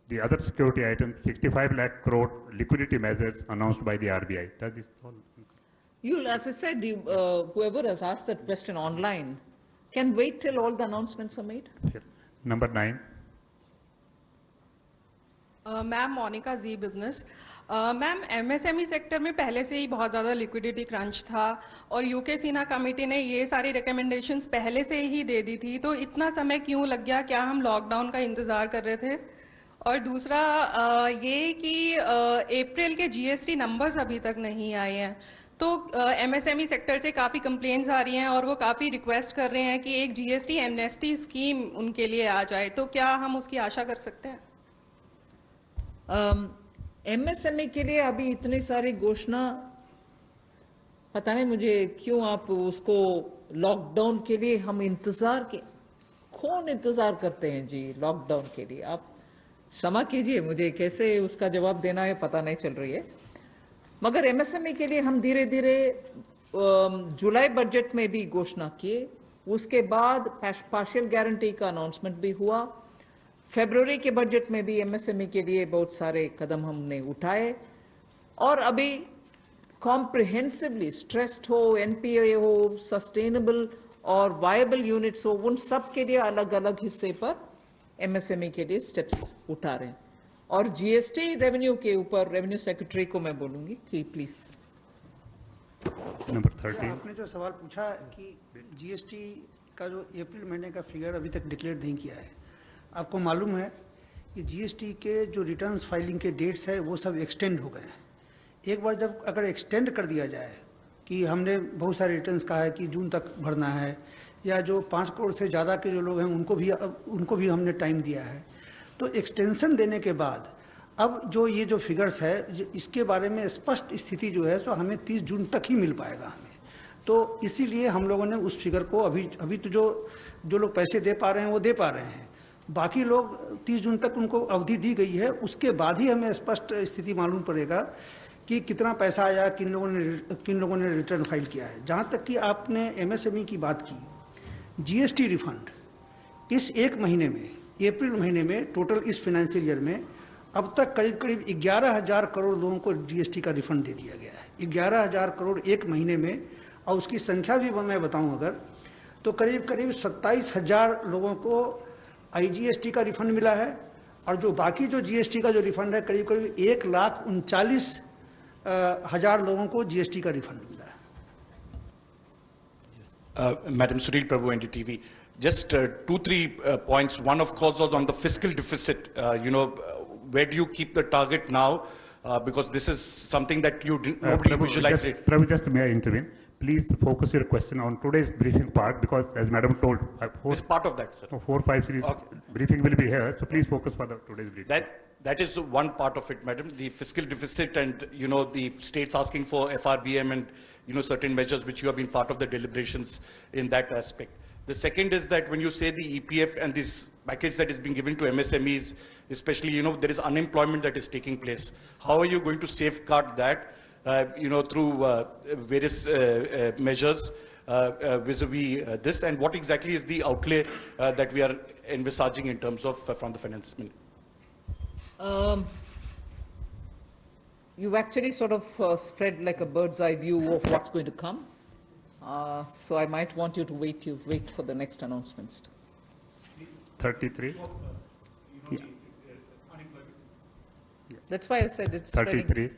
the other security items, 65 lakh crore liquidity measures announced by the RBI? Does this all? As I said, whoever has asked that question online can wait till all the announcements are made. Here. Number 9. Ma'am, Monika ji business. Ma'am, MSME sector में पहले से ही बहुत ज़्यादा liquidity crunch था और UK Sinha committee ने ये सारी रिकमेंडेशंस पहले से ही दे दी थी, तो इतना समय क्यों लग गया? क्या हम लॉकडाउन का इंतज़ार कर रहे थे? और दूसरा ये कि अप्रैल के जीएसटी नंबर्स अभी तक नहीं आए हैं, तो एमएसएमई सेक्टर से काफ़ी कंप्लेंट्स आ रही हैं और वो काफ़ी रिक्वेस्ट कर रहे हैं कि एक जीएसटी एमनेस्टी स्कीम उनके लिए आ जाए, तो क्या हम उसकी आशा कर सकते हैं? एमएसएमई के लिए अभी इतनी सारी घोषणा, पता नहीं मुझे क्यों आप उसको लॉकडाउन के लिए हम इंतजार के, कौन इंतजार करते हैं जी लॉकडाउन के लिए? आप क्षमा कीजिए, मुझे कैसे उसका जवाब देना है पता नहीं चल रही है। मगर एमएसएमई के लिए हम धीरे धीरे जुलाई बजट में भी घोषणा किए, उसके बाद पार्शियल गारंटी का अनाउंसमेंट भी हुआ, फरवरी के बजट में भी एमएसएमई के लिए बहुत सारे कदम हमने उठाए, और अभी कॉम्प्रिहेंसिवली स्ट्रेस्ड हो, एनपीए हो, सस्टेनेबल और वायबल यूनिट्स हो, उन सब के लिए अलग अलग हिस्से पर एमएसएमई के लिए स्टेप्स उठा रहे हैं। और जीएसटी रेवेन्यू के ऊपर रेवेन्यू सेक्रेटरी को मैं बोलूंगी कि प्लीज। नंबर 13। आपने जो सवाल पूछा कि जीएसटी का जो अप्रैल महीने का फिगर अभी तक डिक्लेयर नहीं किया है, आपको मालूम है कि जीएसटी के जो रिटर्न्स फाइलिंग के डेट्स है वो सब एक्सटेंड हो गए हैं। एक बार जब अगर एक्सटेंड कर दिया जाए कि हमने बहुत सारे रिटर्न्स कहा है कि जून तक भरना है, या जो 5 करोड़ से ज़्यादा के जो लोग हैं उनको भी हमने टाइम दिया है, तो एक्सटेंशन देने के बाद अब जो ये जो फिगर्स है इसके बारे में स्पष्ट स्थिति जो है सो हमें 30 जून तक ही मिल पाएगा हमें। तो इसीलिए हम लोगों ने उस फिगर को अभी तो जो लोग पैसे दे पा रहे हैं वो दे पा रहे हैं, बाकी लोग 30 जून तक उनको अवधि दी गई है, उसके बाद ही हमें स्पष्ट स्थिति मालूम पड़ेगा कि कितना पैसा आया, किन लोगों ने रिटर्न फाइल किया है। जहाँ तक कि आपने एमएसएमई की बात की, जीएसटी रिफंड इस एक महीने में, अप्रैल महीने में टोटल इस फाइनेंशियल ईयर में अब तक करीब 11,000 करोड़ लोगों को जीएसटी का रिफंड दे दिया गया है। 11,000 करोड़ एक महीने में, और उसकी संख्या भी मैं बताऊं अगर, तो करीब 27,000 लोगों को आईजीएसटी का रिफंड मिला है, और जो बाकी जो जीएसटी का जो रिफंड है करीब 1,39,000 लोगों को जीएसटी का रिफंड मिला है। Madam Sunil Prabhu, NDTV. Just 2-3 points. One, of course, was on the fiscal deficit. Where do you keep the target now? Because this is something that nobody visualized it. Prabhu, just may I intervene? Please focus your question on today's briefing part, because as Madam told, It's part of that, sir. 4-5 series briefing will be here, so please focus for today's briefing. That is one part of it, madam. The fiscal deficit and, the states asking for FRBM and, certain measures which you have been part of the deliberations in that aspect. The second is that when you say the EPF and this package that is being given to MSMEs, especially, there is unemployment that is taking place. How are you going to safeguard that, through various measures vis-a-vis this, and what exactly is the outlay that we are envisaging in terms of from the finance ministry? You've actually sort of spread like a bird's eye view of what's going to come. So I might want you to wait for the next announcements. 33. Yeah. That's why I said it's spreading. 33.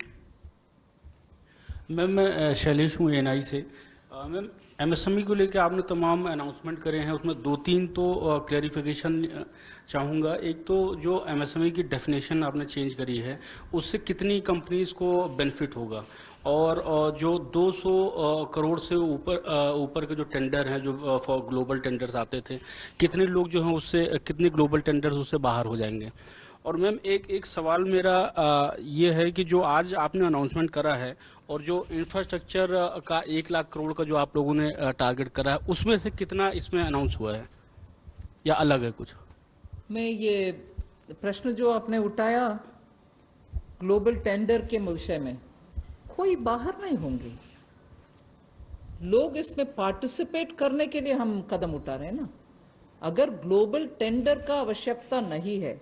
Ma'am मैं शैलेश हूँ NI से। Ma'am MSME को लेकर आपने तमाम announcement करे हैं, उसमें 2-3 तो क्लैरिफिकेशन चाहूँगा। एक तो जो एमएसएमई की डेफिनेशन आपने चेंज करी है, उससे कितनी कंपनीज को बेनिफिट होगा, और जो 200 करोड़ से ऊपर के जो टेंडर हैं, जो फॉर ग्लोबल टेंडर्स आते थे, कितने लोग जो हैं उससे, कितने ग्लोबल टेंडर्स उससे बाहर हो जाएंगे। और मैम एक सवाल मेरा ये है कि जो आज आपने अनाउंसमेंट करा है और जो इंफ्रास्ट्रक्चर का 1 लाख करोड़ का जो आप लोगों ने टारगेट करा है, उसमें से कितना इसमें अनाउंस हुआ है या अलग है कुछ? मैं ये प्रश्न जो आपने उठाया ग्लोबल टेंडर के विषय में, कोई बाहर नहीं होंगे लोग, इसमें पार्टिसिपेट करने के लिए हम कदम उठा रहे हैं ना। अगर ग्लोबल टेंडर का आवश्यकता नहीं है,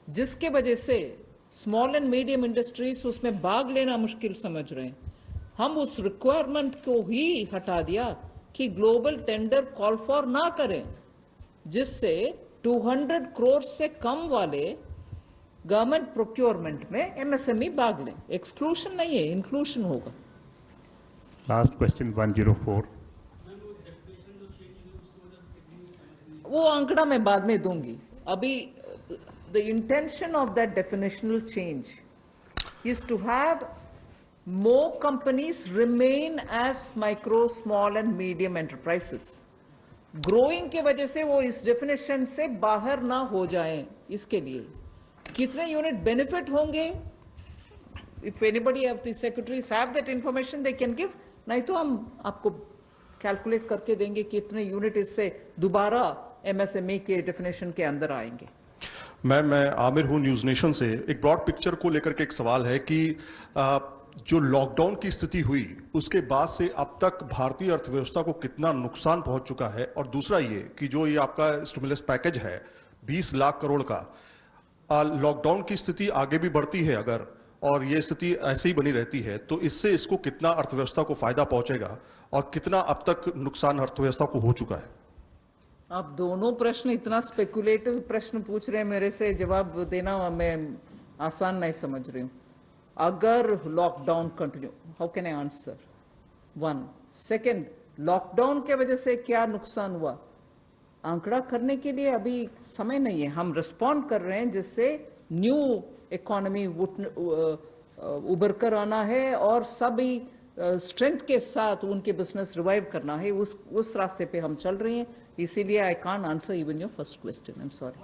जिसके वजह से स्मॉल एंड मीडियम इंडस्ट्रीज उसमें भाग लेना मुश्किल समझ रहे हैं, हम उस रिक्वायरमेंट को ही हटा दिया कि ग्लोबल टेंडर कॉल फॉर ना करें, जिससे 200 करोड़ से कम वाले गवर्नमेंट प्रोक्योरमेंट में एमएसएमई भाग लें। एक्सक्लूशन नहीं है, इंक्लूशन होगा। Last question 104। वो आंकड़ा मैं बाद में दूंगी। अभी the intention of that definitional change is to have more companies remain as micro, small and medium enterprises. Growing के वजह से वो इस definition से बाहर ना हो जाएं, इसके लिए कितने यूनिट बेनिफिट होंगे, if anybody of the secretaries have that information they can give, नहीं तो हम आपको कैलकुलेट करके देंगे कितने यूनिट इससे दोबारा एमएसएमई के डेफिनेशन के अंदर आएंगे। मैं आमिर हूँ न्यूज़ नेशन से। एक ब्रॉड पिक्चर को लेकर के एक सवाल है कि जो लॉकडाउन की स्थिति हुई उसके बाद से अब तक भारतीय अर्थव्यवस्था को कितना नुकसान पहुंच चुका है, और दूसरा ये कि जो ये आपका स्टिमुलस पैकेज है 20 लाख करोड़ का, लॉकडाउन की स्थिति आगे भी बढ़ती है अगर, और ये स्थिति ऐसे ही बनी रहती है, तो इससे इसको कितना अर्थव्यवस्था को फायदा पहुंचेगा और कितना अब तक नुकसान अर्थव्यवस्था को हो चुका है? आप दोनों प्रश्न इतना स्पेकुलेटिव प्रश्न पूछ रहे हैं मेरे से, जवाब देना मैं आसान नहीं समझ रही हूँ। अगर lockdown continue, how can I answer? 1 second, lockdown के वजह से क्या नुकसान हुआ आंकड़ा करने के लिए अभी समय नहीं है। हम रिस्पॉन्ड कर रहे हैं जिससे न्यू इकोनॉमी उभर कर आना है और सभी स्ट्रेंथ के साथ उनके बिजनेस रिवाइव करना है, उस रास्ते पे हम चल रहे हैं। इसीलिए I can't answer even your first question, I am sorry.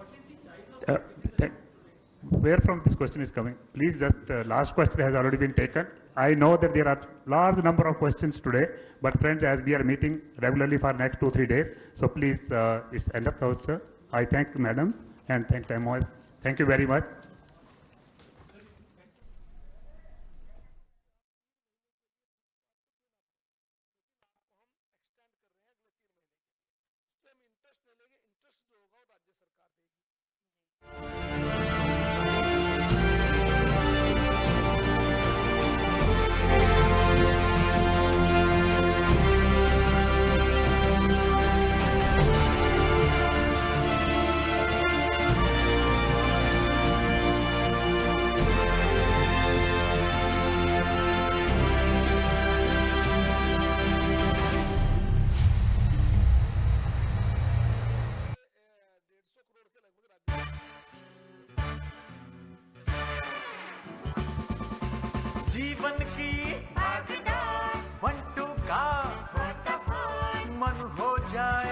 where from this question is coming. Please just, last question has already been taken. I know that there are large number of questions today, but friends, as we are meeting regularly for next 2-3 days, so please, it's end of thought, sir. I thank Madam and thank the MOS. Thank you very much. जीवन की भागदौड़, 1-2 का मन हो जाए।